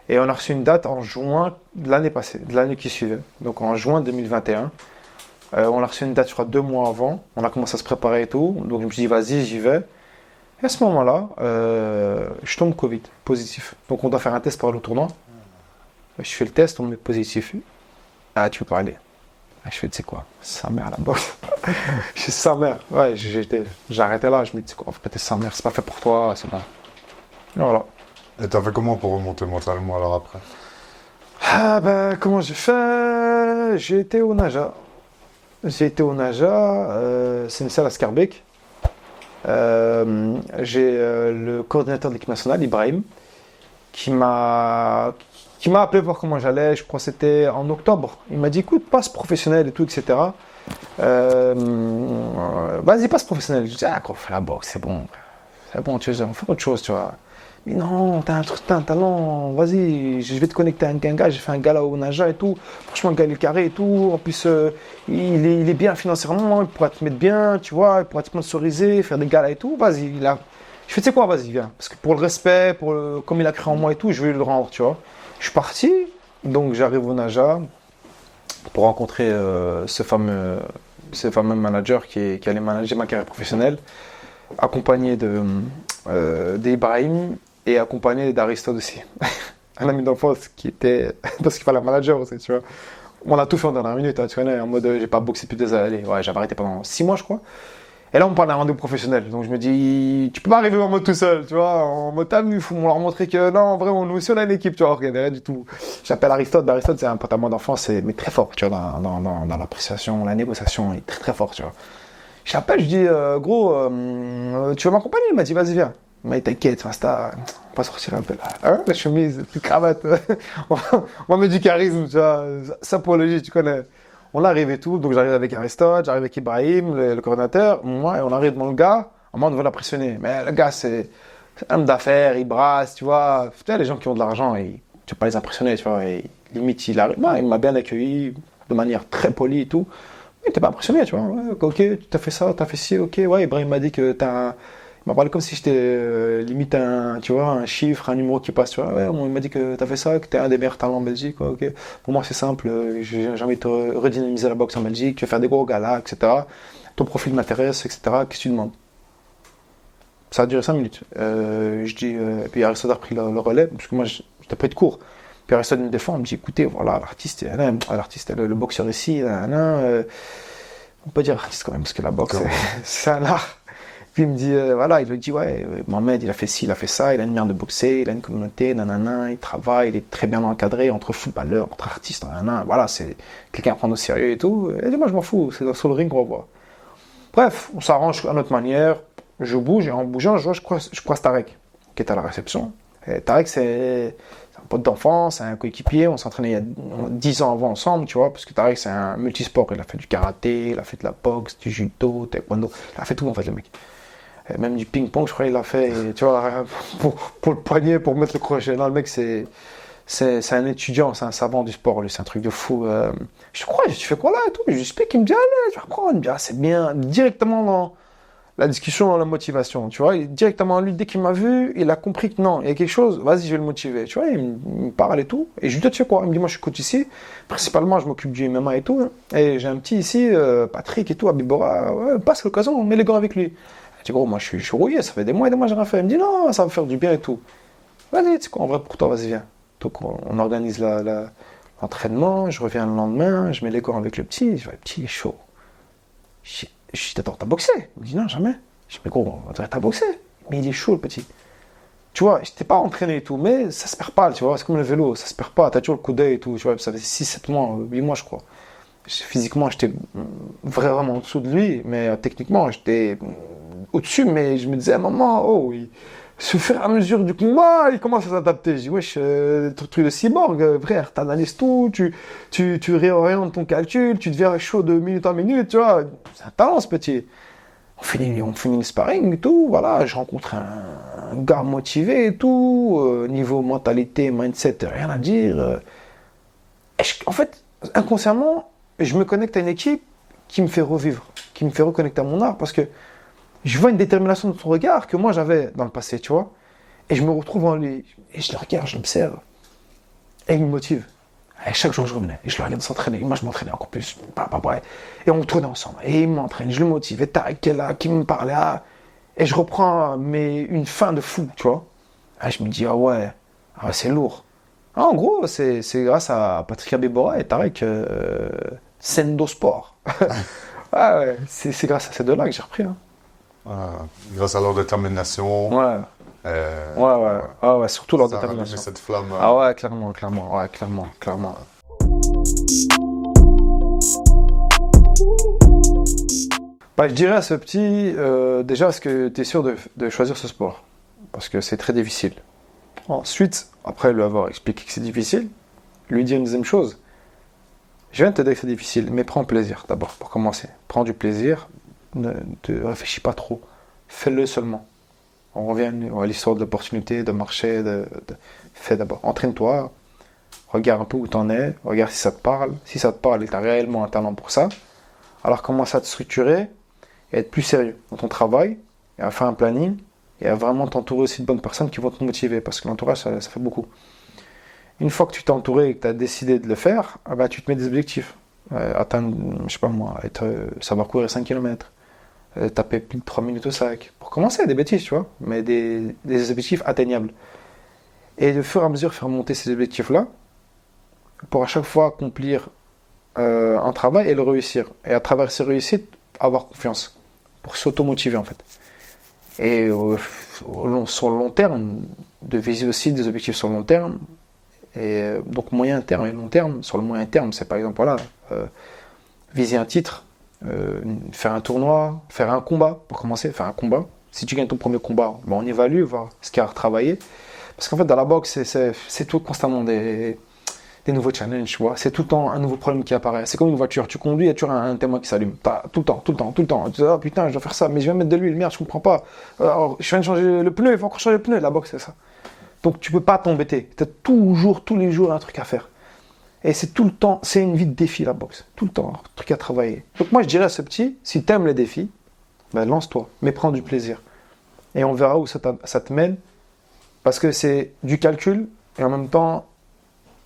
et on a reçu une date en juin de l'année passée, de l'année qui suivait. Donc en juin 2021. On a reçu une date, je crois, 2 mois avant. On a commencé à se préparer et tout. Donc je me suis dit, vas-y, j'y vais. Et à ce moment-là, je tombe Covid, positif. Donc on doit faire un test pour aller au tournoi. Je fais le test, on me met positif. Ah, tu peux pas aller. Je fais, tu sais quoi, sa mère la boxe. Je suis sa mère. Ouais, j'arrêtais là. Je me dis, tu sais quoi, t'es sa mère, c'est pas fait pour toi, c'est bon. Et voilà. Et t'as fait comment pour remonter mentalement alors après? Ah ben, comment j'ai fait? J'ai été au Naja. C'est une salle à Scarbeck. J'ai le coordinateur de l'équipe nationale, Ibrahim, qui m'a appelé pour voir comment j'allais. Je crois que c'était en octobre. Il m'a dit, écoute, passe professionnel et tout, etc. Vas-y, passe professionnel. Je dis, ah, on fait la boxe, c'est bon, tu vois, on fait autre chose, tu vois. Mais non, t'as un talent, vas-y, je vais te connecter avec un gars, j'ai fait un gars là au Naja et tout. Franchement, le gars, il est carré et tout. En plus, il est bien financièrement, il pourra te mettre bien, tu vois, il pourra te sponsoriser, faire des galas et tout. Vas-y, je fais, tu sais quoi, vas-y, viens. Parce que pour le respect, comme il a cru en moi et tout, je vais lui le rendre, tu vois. Je suis parti, donc j'arrive au Naja pour rencontrer ce fameux manager qui allait manager ma carrière professionnelle, accompagné d'Ibrahim. Et accompagné d'Aristote aussi, un ami d'enfance qui était, parce qu'il fallait un manager aussi, tu vois. On a tout fait en dernière minute, hein, tu connais, en mode j'ai pas boxé depuis 2 années, ouais, j'avais arrêté pendant 6 mois je crois. Et là on me parle d'un rendez-vous professionnel, donc je me dis, tu peux pas arriver en mode tout seul, tu vois, en mode t'as vu, il faut leur montrer que non, vraiment, nous aussi on a une équipe, tu vois, rien du tout. J'appelle Aristote, Aristote c'est un pote à moi d'enfance, mais très fort, tu vois, dans l'appréciation, la négociation, il est très très fort, tu vois. J'appelle, je dis, gros, tu veux m'accompagner? Il m'a dit, vas-y, viens. Mais t'inquiète, Fasta, on va sortir un peu là. Hein, la chemise, la petite cravate. On va mettre du charisme, tu vois. Sapologie, tu connais. On arrive et tout, donc j'arrive avec Aristote, j'arrive avec Ibrahim, le coordinateur. Moi, on arrive devant le gars, moi, on veut l'impressionner. Mais le gars, c'est un homme d'affaires, il brasse, tu vois. Tu sais, les gens qui ont de l'argent, tu peux pas les impressionner, tu vois. Et limite, il m'a bien accueilli de manière très polie et tout. Mais t'es pas impressionné, tu vois. Ouais, ok, t'as fait ça, t'as fait ci, ok. Ouais, Ibrahim m'a dit que il m'a parlé comme si j'étais limite un chiffre, un numéro qui passe, tu vois. Ouais, il m'a dit que t'as fait ça, que t'es un des meilleurs talents en Belgique, quoi, ok. Pour moi, c'est simple, j'ai envie de te redynamiser la boxe en Belgique, tu vas faire des gros galas, etc. Ton profil m'intéresse, etc. Qu'est-ce que tu demandes? Ça a duré 5 minutes. Je dis, puis Aristote a pris le relais, parce que moi, j'étais pris de cours. Puis Aristote me défend, il me dit, écoutez, voilà, l'artiste, le boxeur ici, on peut dire artiste quand même, parce que la boxe, c'est un art. Puis il me dit, voilà, il lui dit, ouais, Mohamed, il a fait ci, il a fait ça, il a une manière de boxer, il a une communauté, nanana, il travaille, il est très bien encadré entre footballeurs, entre artistes, nanana, voilà, c'est quelqu'un à prendre au sérieux et tout. Et moi, je m'en fous, c'est sur le ring qu'on va voir. Bref, on s'arrange à notre manière, je bouge, et en bougeant, je croise Tarek, qui est à la réception. Et Tarek, c'est un pote d'enfance, c'est un coéquipier, on s'entraînait il y a 10 ans avant ensemble, tu vois, parce que Tariq, c'est un multisport. Il a fait du karaté, il a fait de la boxe, du judo, taekwondo, il a fait tout, en fait, le mec. Et même du ping-pong, je crois qu'il a fait, et, tu vois, pour le poignet, pour mettre le crochet. Non, le mec, c'est un étudiant, c'est un savant du sport, lui, c'est un truc de fou. Je crois, tu fais quoi là et tout? Je lui explique, il me dit, allez, tu vas apprendre. Il me dit, ah, c'est bien. Directement dans la discussion, dans la motivation, tu vois. Directement, lui, dès qu'il m'a vu, il a compris que non, il y a quelque chose, vas-y, je vais le motiver. Tu vois, il me parle et tout. Et je lui dis, tu sais quoi? Il me dit, moi, je suis coach ici. Principalement, je m'occupe du MMA et tout. Hein. Et j'ai un petit ici, Patrick et tout, à Bibora. Ouais, passe l'occasion, on met les gants avec lui. Je dis, gros, moi, je suis rouillé, ça fait des mois et des mois que j'ai rien fait. Il me dit, non, ça va me faire du bien et tout. Vas-y, tu sais quoi, en vrai, pour toi, vas-y, viens. Donc on organise l'entraînement, je reviens le lendemain, je mets les gants avec le petit, je dis, le petit il est chaud. Je dis, attends, t'as boxé? Il me dit, non, jamais. Je dis, mais gros, t'as boxé? Mais il est chaud, le petit. Tu vois, je t'ai pas entraîné et tout, mais ça se perd pas, tu vois, c'est comme le vélo, ça se perd pas, t'as toujours le coup d'œil et tout, tu vois, ça fait 6-7 mois, 8 mois, je crois. Physiquement, j'étais vraiment en dessous de lui, mais techniquement, j'étais au-dessus, mais je me disais à un moment, oh, se faire à mesure du combat, il commence à s'adapter. Je dis, wesh, truc de cyborg, frère, t'analyses tout, tu réorientes ton calcul, tu deviens chaud de minute en minute, tu vois. C'est un talent, ce petit. On finit le sparring et tout, voilà, je rencontre un gars motivé et tout, niveau mentalité, mindset, rien à dire. En fait, inconsciemment, je me connecte à une équipe qui me fait revivre, qui me fait reconnecter à mon art, parce que je vois une détermination de son regard que moi j'avais dans le passé, tu vois. Et je me retrouve en lui. Et je le regarde, je l'observe. Et il me motive. Et chaque jour je revenais. Et je le regarde s'entraîner. Et moi je m'entraînais encore plus. Et on tournait ensemble. Et il m'entraîne, je le motive. Et Tariq qui est là, qui me parlait. Et je reprends une fin de fou, tu vois. Et je me dis, ah ouais, c'est lourd. En gros, c'est grâce à Patrick Abébora et Tariq Sendo Sport. Ouais, c'est grâce à ces deux-là que j'ai repris. Hein. Grâce à leur détermination. Ouais. Ouais. Ah ouais, surtout leur détermination. Cette flamme. Ah ouais, clairement. Ouais, clairement. Bah, je dirais à ce petit, déjà, est-ce que tu es sûr de choisir ce sport? Parce que c'est très difficile. Ensuite, après lui avoir expliqué que c'est difficile, lui dire une deuxième chose. Je viens de te dire que c'est difficile, mais prends plaisir d'abord, pour commencer. Prends du plaisir, ne réfléchis pas trop. Fais-le seulement. On revient à l'histoire de l'opportunité, de marché, fais d'abord. Entraîne-toi, regarde un peu où tu en es, regarde si ça te parle. Si ça te parle et tu as réellement un talent pour ça, alors commence à te structurer et être plus sérieux dans ton travail, et à faire un planning, et à vraiment t'entourer aussi de bonnes personnes qui vont te motiver, parce que l'entourage, ça fait beaucoup. Une fois que tu t'es entouré et que tu as décidé de le faire, tu te mets des objectifs. Atteindre, je sais pas moi, savoir courir 5 km. Taper plus de 3 minutes au sac. Pour commencer, des bêtises, tu vois, mais des objectifs atteignables. Et de fur et à mesure, faire monter ces objectifs-là, pour à chaque fois accomplir un travail et le réussir. Et à travers ces réussites, avoir confiance. Pour s'automotiver, en fait. Et sur le long terme, de viser aussi des objectifs sur le long terme. Et donc, moyen terme et long terme. Sur le moyen terme, c'est par exemple, viser un titre. Faire un tournoi, faire un combat, pour commencer, faire un combat. Si tu gagnes ton premier combat, on évalue, voir ce qu'il y a à retravailler. Parce qu'en fait, dans la boxe, c'est tout constamment des nouveaux challenges, tu vois. C'est tout le temps un nouveau problème qui apparaît. C'est comme une voiture, tu conduis, il y a toujours un témoin qui s'allume. Tout le temps. Tu dis, oh putain, je dois faire ça, mais je viens mettre de l'huile, merde, je comprends pas. Alors, je viens de changer le pneu, il faut encore changer le pneu. La boxe, c'est ça. Donc, tu peux pas t'embêter. Tu as toujours, tous les jours, un truc à faire. Et c'est tout le temps, c'est une vie de défi la boxe. Tout le temps, un truc à travailler. Donc moi je dirais à ce petit, si tu aimes les défis, lance-toi, mais prends du plaisir. Et on verra où ça te mène. Parce que c'est du calcul, et en même temps,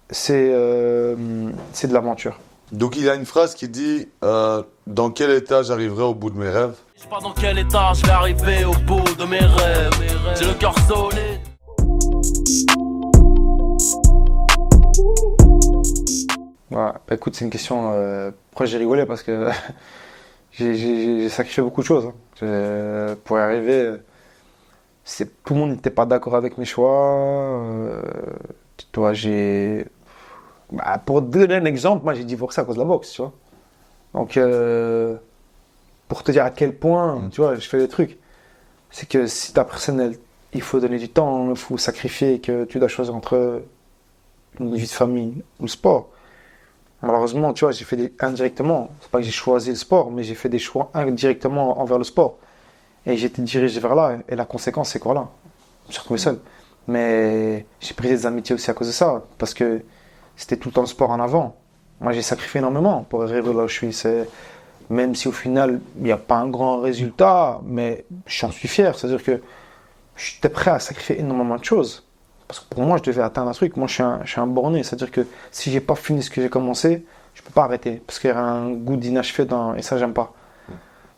c'est de l'aventure. Donc il y a une phrase qui dit dans quel état j'arriverai au bout de mes rêves? Je sais pas dans quel état je vais arriver au bout de mes rêves. J'ai le cœur solide. Ouais, écoute, c'est une question. Pourquoi j'ai rigolé? Parce que j'ai sacrifié beaucoup de choses. Hein. Pour y arriver, tout le monde n'était pas d'accord avec mes choix. Toi, pour te donner un exemple, moi j'ai divorcé à cause de la boxe, tu vois. Donc, pour te dire à quel point, tu vois, je fais des trucs. C'est que si ta personnelle, il faut donner du temps, il faut sacrifier, que tu dois choisir entre une vie de famille ou le sport. Malheureusement, tu vois, j'ai fait indirectement, c'est pas que j'ai choisi le sport, mais j'ai fait des choix indirectement envers le sport. Et j'ai été dirigé vers là, et la conséquence, c'est quoi là? Je me suis retrouvé seul. Mais j'ai pris des amitiés aussi à cause de ça, parce que c'était tout le temps le sport en avant. Moi, j'ai sacrifié énormément pour arriver là où je suis. Même si au final, il n'y a pas un grand résultat, mais j'en suis fier. C'est-à-dire que j'étais prêt à sacrifier énormément de choses. Parce que pour moi, je devais atteindre un truc. Moi, je suis un borné. C'est-à-dire que si j'ai pas fini ce que j'ai commencé, je peux pas arrêter. Parce qu'il y a un goût d'inachevé et ça, j'aime pas.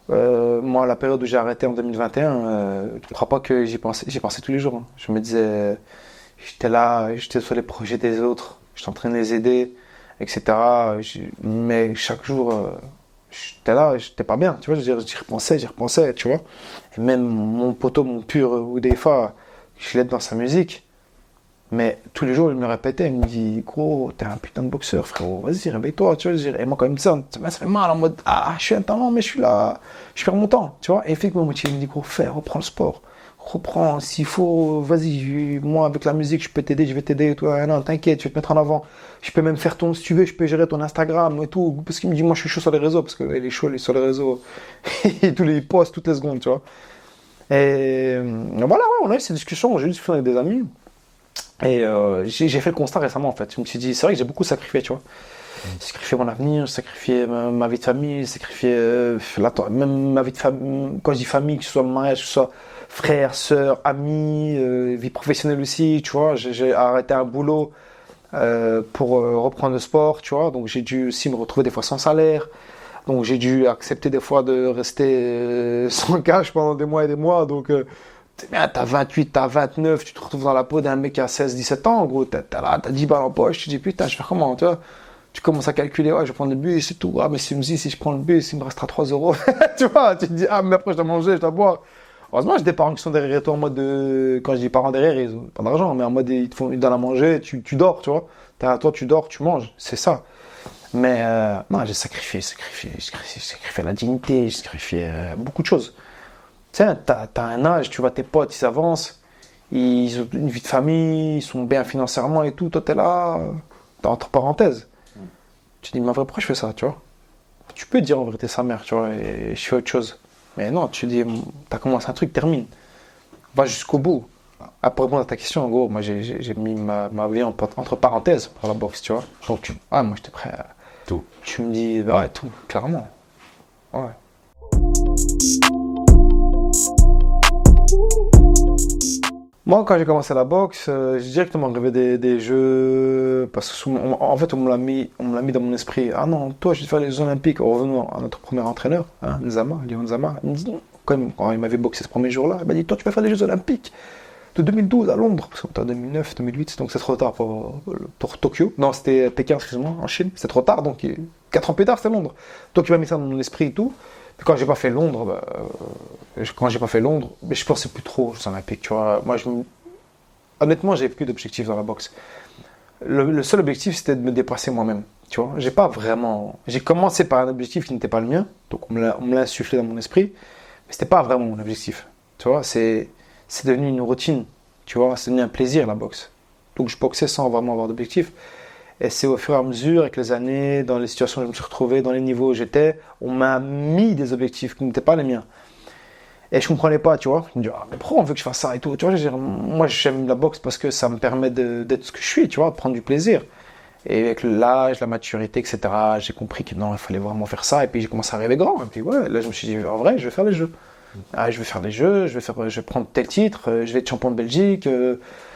Moi, la période où j'ai arrêté en 2021, je ne crois pas que j'y pensais. J'y pensais tous les jours. Hein. Je me disais, j'étais là, j'étais sur les projets des autres. J'étais en train de les aider, etc. Mais chaque jour, j'étais là, j'étais pas bien. Tu vois, j'y repensais, tu vois. Et même mon poteau, mon pur Oudeifa, je l'aide dans sa musique. Mais tous les jours, il me répétait, il me dit, gros, t'es un putain de boxeur, frérot, vas-y, réveille-toi, tu vois. Et moi, quand il me dit ça fait mal en mode, ah, je suis un talent, mais je suis là, je perds mon temps, tu vois. Et il fait que me motive, il me dit, gros, reprends le sport, reprends, s'il faut, vas-y, moi, avec la musique, je peux t'aider, je vais t'aider, toi, non, t'inquiète, je vais te mettre en avant. Je peux même faire si tu veux, je peux gérer ton Instagram et tout. Parce qu'il me dit, moi, je suis chaud sur les réseaux, parce qu'il est chaud sur les réseaux. Tous les posts toutes les secondes, tu vois. Et voilà, ouais, on a eu ces discussions, j'ai eu des discussions avec des amis. Et j'ai fait le constat récemment en fait. Je me suis dit, c'est vrai que j'ai beaucoup sacrifié, tu vois. J'ai sacrifié mon avenir, j'ai sacrifié ma vie de famille, j'ai sacrifié même ma vie de famille. Quand je dis famille, que ce soit mariage, que ce soit frère, sœur, amis, vie professionnelle aussi, tu vois. J'ai arrêté un boulot pour reprendre le sport, tu vois. Donc j'ai dû aussi me retrouver des fois sans salaire. Donc j'ai dû accepter des fois de rester sans cash pendant des mois et des mois. Donc t'as 28, t'as 29, tu te retrouves dans la peau d'un mec qui a 16, 17 ans, gros, t'as 10 balles en poche, tu te dis putain, je vais faire comment, tu vois. Tu commences à calculer, ouais, je vais prendre le bus et tout, ah, mais si je prends le bus, il me restera 3 euros, tu vois, tu te dis, ah, mais après je dois manger, je dois boire. Heureusement, j'ai des parents qui sont derrière toi en mode quand je dis parents derrière, ils ont pas d'argent, mais en mode ils donnent à manger, tu dors, tu vois. Toi, tu dors, tu manges, c'est ça. Mais non, j'ai sacrifié la dignité, j'ai sacrifié beaucoup de choses. Tu sais, t'as un âge, tu vois tes potes, ils avancent, ils ont une vie de famille, ils sont bien financièrement et tout, toi t'es là, t'es entre parenthèses. Tu te dis, mais en vrai, pourquoi je fais ça, tu vois? Tu peux dire en vérité sa mère, tu vois, et je fais autre chose. Mais non, tu dis, t'as commencé un truc, termine. Va jusqu'au bout. Pour répondre à ta question, en gros, moi j'ai mis ma vie entre parenthèses pour la boxe, tu vois. Donc, moi j'étais prêt à tout. Tu me dis, ouais, tout, clairement. Ouais. Moi, quand j'ai commencé la boxe, j'ai directement rêvé des jeux, parce que en fait, on me l'a mis dans mon esprit. Ah non, toi, je vais faire les Jeux Olympiques. Revenons à notre premier entraîneur, hein, Léon Nzama. Il me dit non. Quand il m'avait boxé ce premier jour-là, il m'a dit, toi, tu vas faire les Jeux Olympiques de 2012 à Londres, parce qu'on était en 2009, 2008, donc c'est trop tard pour Tokyo. Non, c'était Pékin, excuse-moi, en Chine. C'est trop tard, donc 4 ans plus tard, c'est Londres. Donc il m'a mis ça dans mon esprit et tout. Quand j'ai pas fait Londres, mais je pensais plus trop aux Jeux Olympiques, tu vois. Moi, honnêtement, j'avais plus d'objectifs dans la boxe. Le seul objectif, c'était de me dépasser moi-même, tu vois. J'ai commencé par un objectif qui n'était pas le mien, donc on me l'a insufflé dans mon esprit, mais c'était pas vraiment mon objectif, tu vois. C'est devenu une routine, tu vois. C'est devenu un plaisir, la boxe. Donc je boxais sans vraiment avoir d'objectif. Et c'est au fur et à mesure, avec les années, dans les situations où je me suis retrouvé, dans les niveaux où j'étais, on m'a mis des objectifs qui n'étaient pas les miens. Et je comprenais pas, tu vois. Je me dis, mais pourquoi on veut que je fasse ça et tout, tu vois. Moi, j'aime la boxe parce que ça me permet d'être ce que je suis, tu vois, de prendre du plaisir. Et avec l'âge, la maturité, etc., j'ai compris que non, il fallait vraiment faire ça. Et puis j'ai commencé à rêver grand. Et puis ouais, là, je me suis dit, en vrai, je vais faire les jeux. Je vais faire les jeux, je vais prendre tel titre, je vais être champion de Belgique.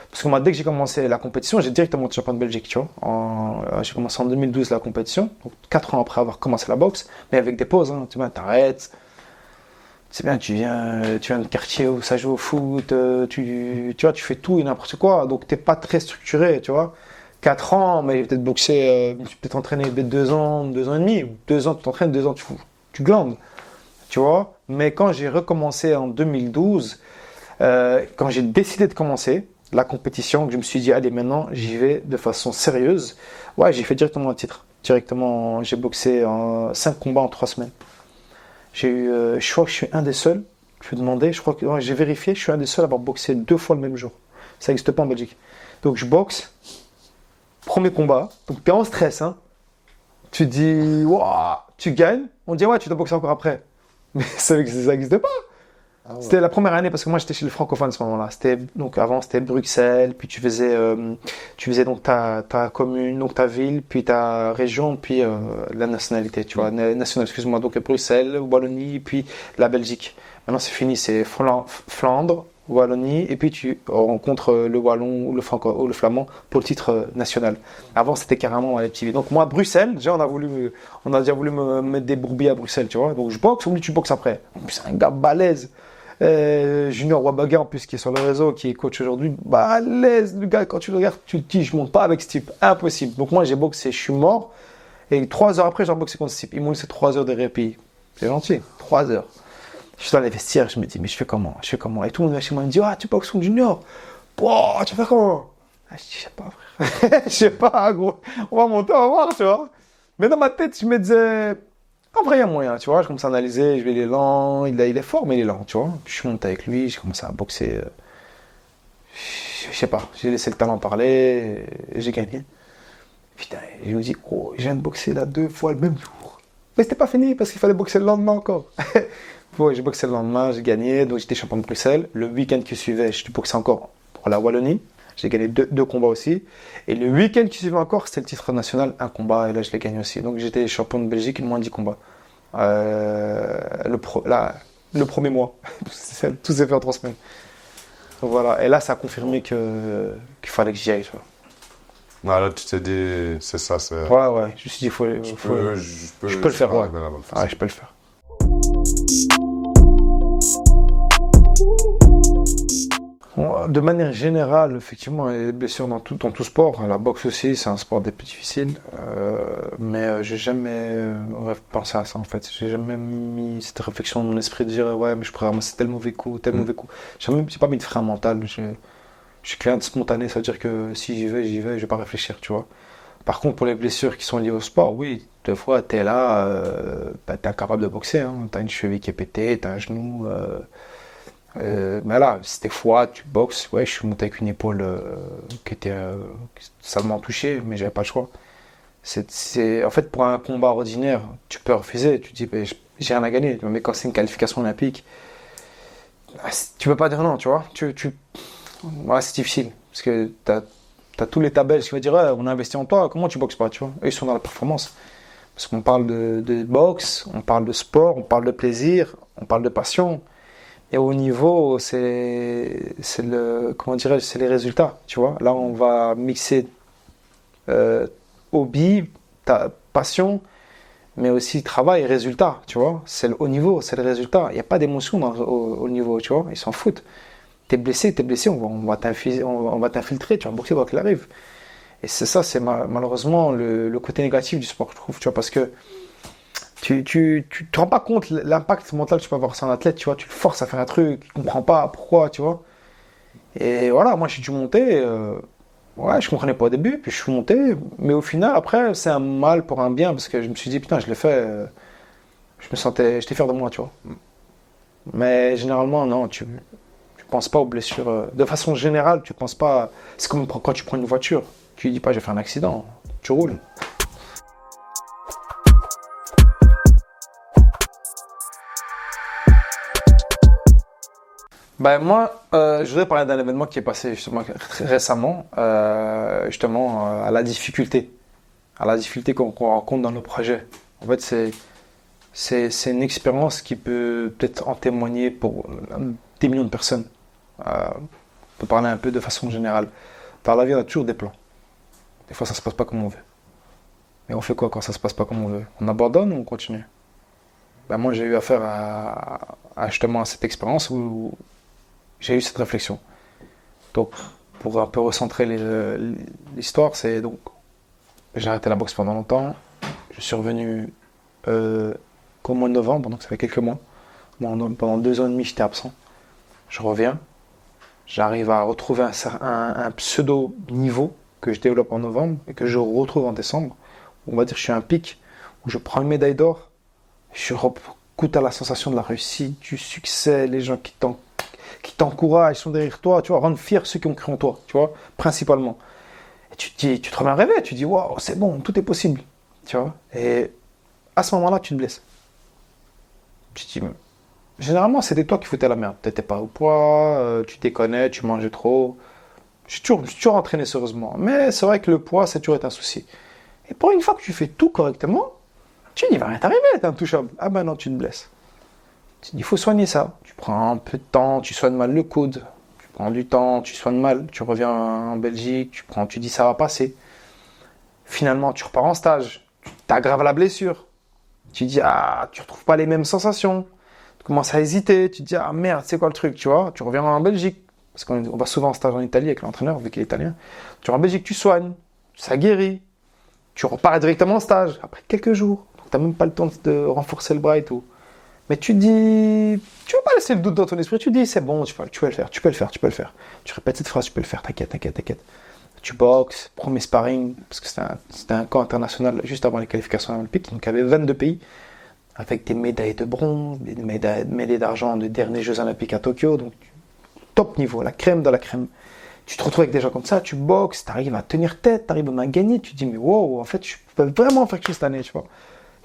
Parce que moi, dès que j'ai commencé la compétition, j'ai directement été champion de Belgique, tu vois. J'ai commencé en 2012 la compétition, donc 4 ans après avoir commencé la boxe, mais avec des pauses, hein, tu vois, t'arrêtes. C'est bien, tu viens de quartier où ça joue au foot, tu vois, tu fais tout et n'importe quoi, donc t'es pas très structuré, tu vois. 4 ans, mais j'ai peut-être boxé, je me suis peut-être entraîné 2 ans, 2 ans et demi, 2 ans tu t'entraînes, 2 ans tu glandes, tu vois. Mais quand j'ai recommencé en 2012, quand j'ai décidé de commencer la compétition, que je me suis dit, allez, maintenant, j'y vais de façon sérieuse. Ouais, j'ai fait directement un titre. Directement, j'ai boxé 5 combats en 3 semaines. Je crois que je suis un des seuls, je vais demander, j'ai vérifié, je suis un des seuls à avoir boxé 2 fois le même jour. Ça n'existe pas en Belgique. Donc je boxe, premier combat, donc t'es en stress, hein. Tu te dis, waouh, tu gagnes, on te dit, ouais, tu dois boxer encore après. Mais ça n'existe pas. Ah ouais. C'était la première année parce que moi j'étais chez les francophones à ce moment-là. Donc avant c'était Bruxelles, puis tu faisais donc ta commune, donc ta ville, puis ta région, puis la nationalité, tu vois, nationale, excuse-moi, donc Bruxelles, Wallonie, puis la Belgique. Maintenant c'est fini, c'est Flandre, Wallonie, et puis tu rencontres le wallon ou le flamand pour le titre national. Avant c'était carrément les petits. Donc moi Bruxelles, déjà on a déjà voulu me mettre des bourbiers à Bruxelles, tu vois. Donc je boxe, oublie tu boxes après. C'est un gars balèze. Junior Wabaga en plus qui est sur le réseau, qui est coach aujourd'hui, balèze le gars, quand tu le regardes, tu te dis je monte pas avec ce type, impossible. Donc moi j'ai boxé, je suis mort, et 3 heures après j'ai boxé contre ce type. Ils m'ont laissé 3 heures de répit. C'est gentil, 3 heures. Je suis dans les vestiaires, je me dis mais je fais comment? Et tout le monde vient chez moi et me dit ah tu boxes contre Junior, oh, tu fais comment? Je dis je sais pas frère, je sais pas gros, on va monter, on va voir, tu vois. Mais dans ma tête je me disais en vrai, il y a moyen, tu vois. Je commence à analyser, je vais, il est lent, il est fort, mais il est lent, tu vois. Puis je monte avec lui, j'ai commencé à boxer. Je sais pas, j'ai laissé le talent parler, et j'ai gagné. Putain, je me dis, oh, je viens de boxer là 2 fois le même jour. Mais c'était pas fini parce qu'il fallait boxer le lendemain encore. Ouais, j'ai boxé le lendemain, j'ai gagné, donc j'étais champion de Bruxelles. Le week-end qui suivait, je boxais encore pour la Wallonie. J'ai gagné 2 combats aussi. Et le week-end qui suivait encore, c'était le titre national, un combat, et là je l'ai gagné aussi. Donc j'étais champion de Belgique, moins 10 combats. Le premier mois. Tout s'est fait en 3 semaines. Donc voilà. Et là, ça a confirmé qu'il fallait que j'y aille. Tu vois. Ah, là, tu t'es dit, c'est ça. C'est... Ouais. Je me suis dit, je peux le faire. Ouais. Ouais, je peux le faire. De manière générale, effectivement, il y a des blessures dans tout sport. La boxe aussi, c'est un sport des plus difficiles. Mais j'ai jamais pensé à ça, en fait. J'ai jamais mis cette réflexion dans mon esprit de dire ouais, mais je pourrais ramasser tel mauvais coup, tel mauvais coup. J'ai pas mis de frein mental. Je suis quelqu'un de spontané, ça veut dire que si j'y vais, je vais pas réfléchir, tu vois. Par contre, pour les blessures qui sont liées au sport, oui, des fois, t'es là, t'es incapable de boxer. Hein. T'as une cheville qui est pétée, t'as un genou. Mais là, c'était fois, tu boxes. Ouais, je suis monté avec une épaule qui était salement touchée, mais j'avais pas le choix. En fait, pour un combat ordinaire, tu peux refuser. Tu te dis, ben, j'ai rien à gagner. Mais quand c'est une qualification olympique, tu peux pas dire non, tu vois. Ouais, c'est difficile. Parce que t'as tous les tabelles qui vont dire, ouais, on a investi en toi, comment tu boxes pas, tu vois. Eux, ils sont dans la performance. Parce qu'on parle de boxe, on parle de sport, on parle de plaisir, on parle de passion. Et au niveau, c'est les résultats, tu vois. Là, on va mixer hobby, ta passion, mais aussi travail et résultat, tu vois. C'est le haut niveau, c'est le résultat. Il n'y a pas d'émotion au haut niveau, tu vois. Ils s'en foutent. T'es blessé, on va t'infiltrer, tu vas boxer quoi qu'il arrive. Et c'est ça, c'est malheureusement le côté négatif du sport, je trouve, tu vois, parce que tu te rends pas compte l'impact mental que tu peux avoir sur un athlète, tu vois, tu le forces à faire un truc, il comprend pas pourquoi, tu vois. Et voilà, moi j'ai dû monter, ouais, je comprenais pas au début, puis je suis monté, mais au final, après, c'est un mal pour un bien, parce que je me suis dit, putain, je l'ai fait, j'étais fier de moi, tu vois. Mais généralement, non, tu penses pas aux blessures, de façon générale, tu penses pas, c'est comme quand tu prends une voiture, tu dis pas, j'ai fait un accident, tu roules. Ben moi, je voudrais parler d'un événement qui est passé justement très récemment, à la difficulté qu'on rencontre dans nos projets. En fait, c'est une expérience qui peut peut-être en témoigner pour des millions de personnes. On peut parler un peu de façon générale. Dans la vie, on a toujours des plans. Des fois, ça se passe pas comme on veut. Mais on fait quoi quand ça se passe pas comme on veut? On abandonne ou on continue? Ben moi, j'ai eu affaire à cette expérience où j'ai eu cette réflexion. Donc, pour un peu recentrer l'histoire, c'est donc j'ai arrêté la boxe pendant longtemps. Je suis revenu qu'au mois de novembre, donc ça fait quelques mois. Pendant 2 ans et demi, j'étais absent. Je reviens. J'arrive à retrouver un pseudo niveau que je développe en novembre et que je retrouve en décembre. On va dire que je suis à un pic où je prends une médaille d'or. Je goûte à la sensation de la réussite, du succès, les gens qui t'encouragent, sont derrière toi, tu vois, rendre fiers ceux qui ont cru en toi, tu vois, principalement. Et tu te remets à rêver, tu te dis, waouh, c'est bon, tout est possible. Tu vois. Et à ce moment-là, tu te blesses. Tu te dis, généralement, c'était toi qui foutais la merde. Tu n'étais pas au poids, tu déconnais, tu mangeais trop. Je suis toujours entraîné sérieusement. Mais c'est vrai que le poids, c'est toujours été un souci. Et pour une fois que tu fais tout correctement, tu dis, il va rien t'arriver, t'es intouchable. Ah ben non, tu te blesses. Tu te dis, il faut soigner ça. Tu prends un peu de temps, tu soignes mal le coude. Tu prends du temps, tu soignes mal. Tu reviens en Belgique, tu dis, ça va passer. Finalement, tu repars en stage. Tu t'aggraves la blessure. Tu dis, ah, tu retrouves pas les mêmes sensations. Tu commences à hésiter. Tu te dis, ah merde, c'est quoi le truc, tu vois. Tu reviens en Belgique. Parce qu'on va souvent en stage en Italie avec l'entraîneur, vu qu'il est italien. Tu vas en Belgique, tu soignes. Ça guérit. Tu repars directement en stage, après quelques jours. Donc, tu n'as même pas le temps de renforcer le bras et tout. Mais tu te dis, tu ne vas pas laisser le doute dans ton esprit. Tu te dis, c'est bon, tu peux le faire, tu peux le faire, tu peux le faire. Tu répètes cette phrase, tu peux le faire, t'inquiète. Tu boxes, premier sparring, parce que c'était un camp international juste avant les qualifications olympiques. Donc, il y avait 22 pays, avec des médailles de bronze, des médailles d'argent des derniers Jeux olympiques à Tokyo. Donc, top niveau, la crème de la crème. Tu te retrouves avec des gens comme ça, tu boxes, tu arrives à tenir tête, tu arrives à gagner, tu te dis, mais wow, en fait, je peux vraiment faire quelque chose cette année, tu vois.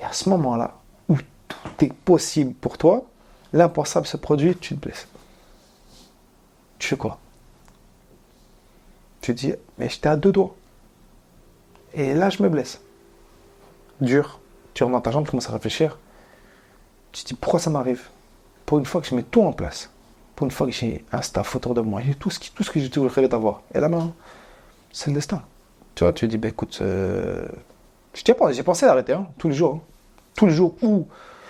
Et à ce moment-là, où tout est possible pour toi, l'impensable se produit, tu te blesses. Tu fais quoi? Tu te dis, mais j'étais à 2 doigts. Et là, je me blesse. Dur. Tu rentres dans ta jambe, tu commences à réfléchir. Tu te dis, pourquoi ça m'arrive? Pour une fois que je mets tout en place. Pour une fois que j'ai un staff autour de moi, j'ai tout ce que j'ai toujours rêvé d'avoir. Et là, ben, c'est le destin. Tu vois, tu te dis, ben écoute, j'ai pensé à arrêter, tous les jours. Tous les jours où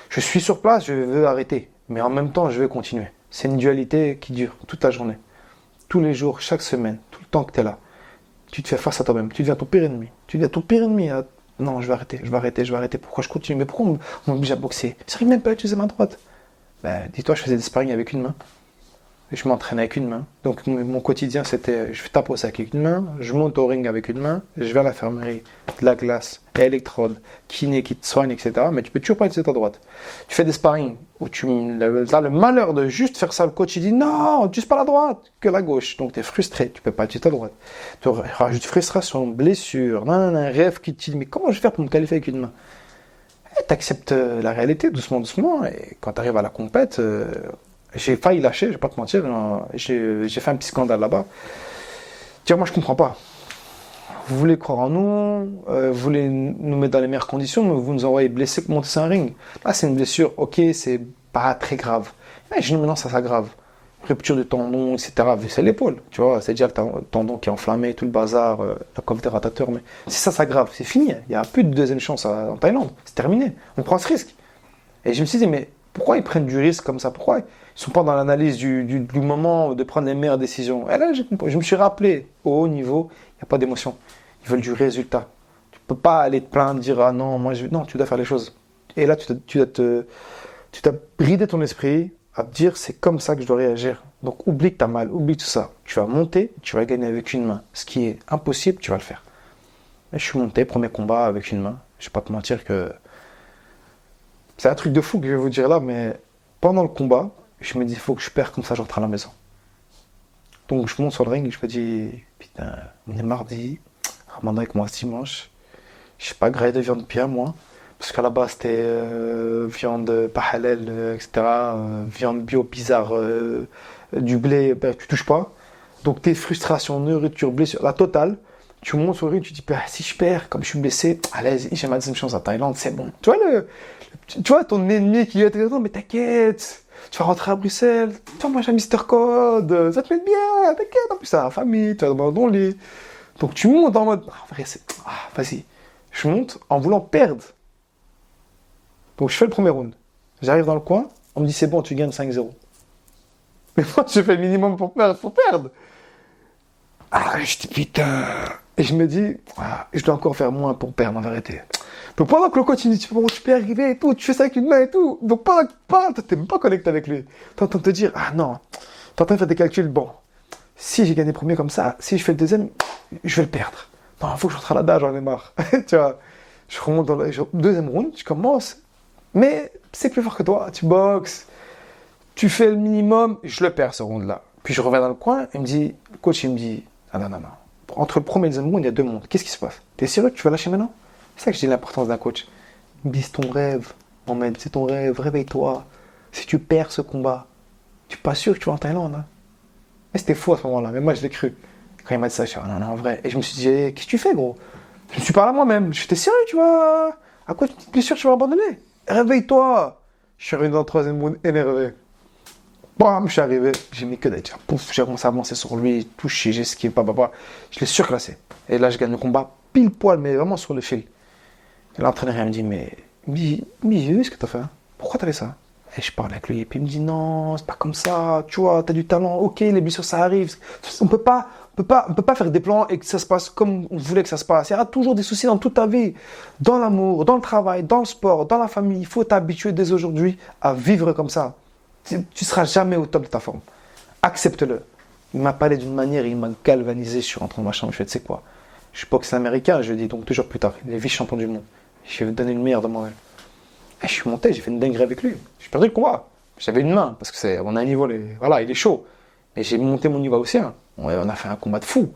je suis sur place, je veux arrêter. Mais en même temps, je vais continuer. C'est une dualité qui dure toute la journée. Tous les jours, chaque semaine, tout le temps que tu es là. Tu te fais face à toi-même. Tu deviens ton pire ennemi. Tu deviens ton pire ennemi. Non, je vais arrêter. Pourquoi je continue? Mais pourquoi on m'oblige à boxer? Je n'arrive même pas à utiliser ma droite. Ben, dis-toi, je faisais des sparring avec une main. Je m'entraîne avec une main. Donc mon quotidien, c'était, je tape au sac avec une main, je monte au ring avec une main, je vais à l'infirmerie, de la glace, électrode, kiné qui te soigne, etc. Mais tu peux toujours pas utiliser ta droite. Tu fais des sparring où tu as le malheur de juste faire ça. Le coach il dit non, tu n'utilises pas la droite, que la gauche. Donc tu es frustré, tu peux pas utiliser ta droite. Tu rajoutes frustration, blessure, un rêve qui te dit mais comment je vais faire pour me qualifier avec une main? Tu acceptes la réalité doucement. Et quand tu arrives à la compète, j'ai failli lâcher, je vais pas te mentir, j'ai fait un petit scandale là-bas. Moi je comprends pas. Vous voulez croire en nous, vous voulez nous mettre dans les meilleures conditions, mais vous nous envoyez blessés pour monter sur un ring. Là c'est une blessure, ok, c'est pas très grave. Imaginez maintenant ça s'aggrave. Rupture de tendon, etc. C'est l'épaule, tu vois, c'est déjà le tendon qui est enflammé, tout le bazar, le cavité rotateur. Mais si ça s'aggrave, c'est fini. Il n'y a plus de deuxième chance en Thaïlande. C'est terminé. On prend ce risque. Et je me suis dit, mais pourquoi ils prennent du risque comme ça? Pourquoi ils sont pas dans l'analyse du moment de prendre les meilleures décisions? Et là, je me suis rappelé, au haut niveau, il n'y a pas d'émotion. Ils veulent du résultat. Tu ne peux pas aller te plaindre, dire ah non, non, tu dois faire les choses. Et là, tu dois brider ton esprit à te dire c'est comme ça que je dois réagir. Donc oublie que tu as mal, oublie tout ça. Tu vas monter, tu vas gagner avec une main. Ce qui est impossible, tu vas le faire. Et je suis monté, premier combat avec une main. Je ne vais pas te mentir que c'est un truc de fou que je vais vous dire là, mais pendant le combat, je me dis, il faut que je perds comme ça, je rentre à la maison. Donc je monte sur le ring et je me dis, putain, on est mardi, Ramadan avec moi ce dimanche, je sais pas, graille de viande bien moi, parce qu'à la base c'était viande pas halal, etc., viande bio bizarre, du blé, tu touches pas. Donc tes frustrations, nourriture, blessure, la totale. Tu montes sur le ring, tu te dis, si je perds, comme je suis blessé, allez, j'ai ma deuxième chance à Thaïlande, c'est bon. Tu vois ton ennemi qui va te dire, non mais t'inquiète, tu vas rentrer à Bruxelles, tu vas manger un Mister Code, ça te met bien, t'inquiète, en plus t'as la famille, tu vas dans ton lit. Donc tu montes en mode, en vrai vas-y. Je monte en voulant perdre. Donc je fais le premier round. J'arrive dans le coin, on me dit c'est bon, tu gagnes 5-0. Mais moi je fais le minimum pour perdre. Je dis putain. Et je me dis, je dois encore faire moins pour perdre en vérité. Donc pendant que le coach il me dit, tu peux arriver et tout, tu fais ça avec une main et tout. Donc t'es même pas connecté avec lui. T'es en train de te dire, non. T'es en train de faire des calculs, bon. Si j'ai gagné le premier comme ça, si je fais le deuxième, je vais le perdre. Non, il faut que je rentre à la dalle, j'en ai marre. Tu vois, je remonte dans le deuxième round, je commence. Mais c'est plus fort que toi, tu boxes. Tu fais le minimum, je le perds ce round-là. Puis je reviens dans le coin, le coach il me dit, non. entre le premier et le deuxième round, il y a 2 mondes. Qu'est-ce qui se passe? T'es sérieux que tu vas lâcher maintenant? C'est ça que je dis l'importance d'un coach. Il me dit, c'est ton rêve, Mohamed, c'est ton rêve, réveille-toi. Si tu perds ce combat, tu n'es pas sûr que tu vas en Thaïlande. Hein. Mais c'était fou à ce moment-là, mais moi je l'ai cru. Quand il m'a dit ça, je suis dit, non, en vrai. Et je me suis dit, qu'est-ce que tu fais, gros? Je me suis parlé à moi-même. J'étais sérieux, tu vas. À quoi tu es sûr que tu vas abandonner? Réveille-toi. Je suis arrivé dans le 3e round énervé. Bam, je suis arrivé. J'ai mis que d'être. Pouf, j'ai commencé à avancer sur lui, toucher, j'ai esquivé, papa. Je l'ai surclassé. Et là, je gagne le combat pile poil, mais vraiment sur le fil. Et l'entraîneur, il me dit, mais j'ai vu ce que tu as fait. Hein. Pourquoi tu as fait ça? Et je parle avec lui, et puis il me dit, non, c'est pas comme ça. Tu vois, tu as du talent. Ok, les blessures, ça arrive. On peut pas faire des plans et que ça se passe comme on voulait que ça se passe. Il y aura toujours des soucis dans toute ta vie. Dans l'amour, dans le travail, dans le sport, dans la famille. Il faut t'habituer dès aujourd'hui à vivre comme ça. Tu seras jamais au top de ta forme. Accepte-le. Il m'a parlé d'une manière, il m'a galvanisé. Je suis rentré dans ma chambre, je fais, tu sais quoi? Je suis boxeur américain, je dis donc toujours plus tard. Il est vice-champion du monde. Je vais donner le meilleur de moi-même. Et je suis monté, j'ai fait une dinguerie avec lui. J'ai perdu le combat. J'avais une main, parce que on a un niveau, voilà, il est chaud. Et j'ai monté mon niveau aussi. Hein. On a fait un combat de fou.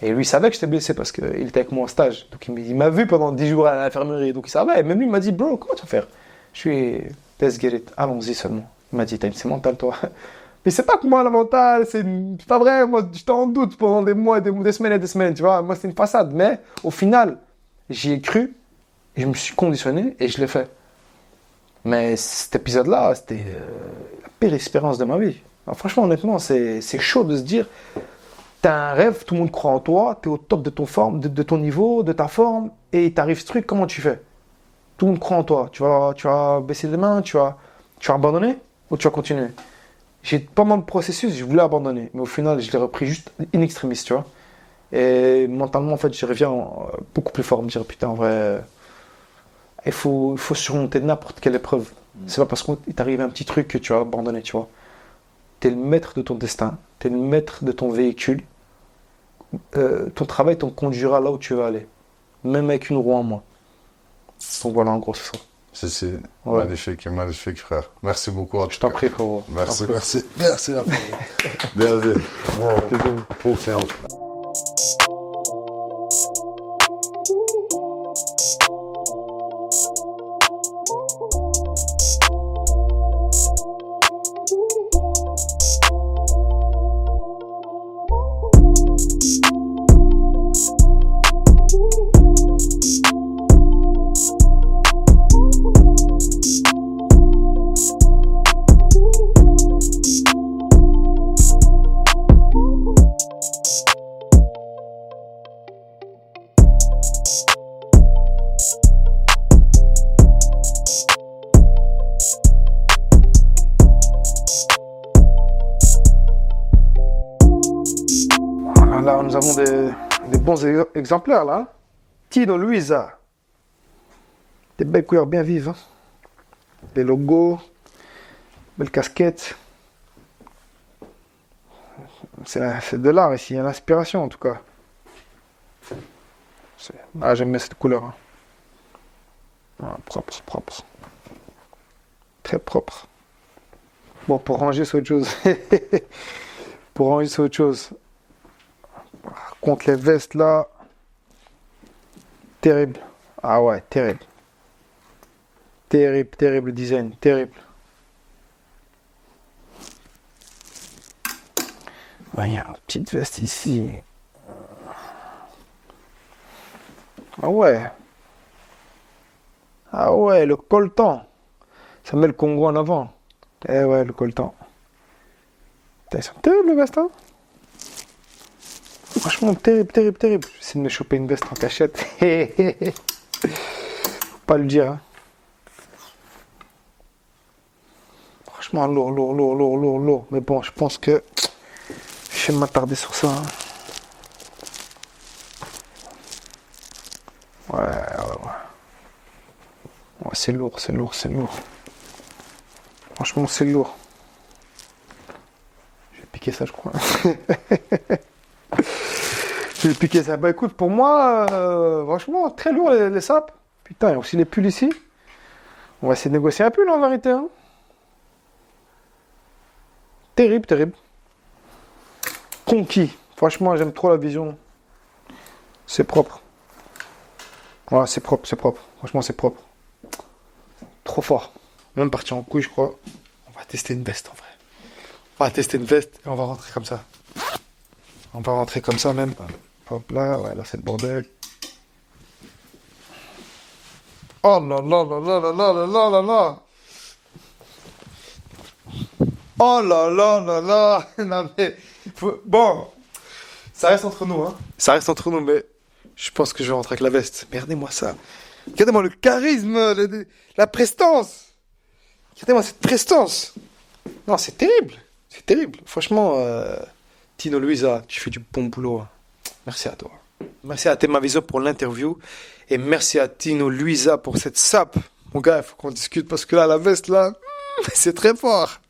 Et lui, il savait que j'étais blessé parce qu'il était avec moi en stage. Donc il m'a vu pendant 10 jours à l'infirmerie. Donc il savait. Et même lui, il m'a dit, bro, comment tu vas faire? Je suis, let's get it. Allons-y seulement. Il m'a dit, c'est mental, toi. Mais c'est pas que moi, la mentale, c'est pas vrai. Moi, j'étais en doute pendant des mois, des semaines et des semaines. Tu vois, moi, c'était une façade. Mais au final, j'y ai cru. Et je me suis conditionné et je l'ai fait. Mais cet épisode-là, c'était la pire expérience de ma vie. Alors, franchement, honnêtement, c'est chaud de se dire, t'as un rêve, tout le monde croit en toi, t'es au top de ton forme, de ton niveau, de ta forme, et t'arrives ce truc, comment tu fais? Tout le monde croit en toi. Tu vas baisser les mains, tu vas abandonner ou tu vas continuer? J'ai pendant le processus, je voulais abandonner, mais au final, je l'ai repris juste in extremis, tu vois. Et mentalement, en fait, je reviens beaucoup plus fort, me dire, putain, en vrai, il faut surmonter n'importe quelle épreuve. C'est pas parce qu'il t'arrive un petit truc que tu vas abandonner, tu vois. T'es le maître de ton destin, t'es le maître de ton véhicule. Ton travail t'en conduira là où tu veux aller, même avec une roue en moins. Donc voilà, en gros, c'est ça. C'est Ouais. magnifique, frère. Merci beaucoup. Je t'en prie, frérot. Merci. Bien vu. Confiance. Là, nous avons des bons exemplaires, là. Hein. Tino Luisa. Des belles couleurs bien vives. Hein. Des logos. Belle casquette. C'est de l'art ici, il y a l'inspiration en tout cas. Ah, j'aime bien cette couleur. Hein. Ah, propre. Très propre. Bon, pour ranger, c'est autre chose. Pour ranger, c'est autre chose. Contre les vestes là, terrible. Ah ouais, terrible. Terrible le design, terrible. Ouais, il y a une petite veste ici. Ah ouais. Ah ouais, le coltan. Ça met le Congo en avant. Eh ouais, le coltan. Putain, ils sont terribles les vestes, hein. Franchement, terrible. Je vais essayer de me choper une veste en cachette. Faut pas le dire. Hein. Franchement, lourd. Mais bon, je pense que je vais m'attarder sur ça. Hein. Ouais. Ouais, c'est lourd. Franchement, c'est lourd. Je vais piquer ça, je crois. Je vais piquer ça. Bah écoute, pour moi, franchement, très lourd les sapes. Putain, il y a aussi les pulls ici. On va essayer de négocier un pull en vérité. Hein. Terrible. Conquis. Franchement, j'aime trop la vision. C'est propre. Ouais, c'est propre, c'est propre. Franchement, c'est propre. Trop fort. Même parti en couille, je crois. On va tester une veste, en vrai. On va tester une veste et on va rentrer comme ça. On va rentrer comme ça, même. Hop là, ouais, là, c'est le bordel. Oh là là là là là là là là là là. Oh là là là là. Non, mais... Bon, ça reste entre nous, hein. Ça reste entre nous, mais je pense que je vais rentrer avec la veste. Mais regardez-moi ça. Regardez-moi le charisme, la prestance. Regardez-moi cette prestance. Non, c'est terrible. C'est terrible. Franchement, Tino Luisa, tu fais du bon boulot. Merci à toi. Merci à Temaviso pour l'interview. Et merci à Tino Luisa pour cette sape. Mon gars, il faut qu'on discute parce que là, la veste, là, c'est très fort.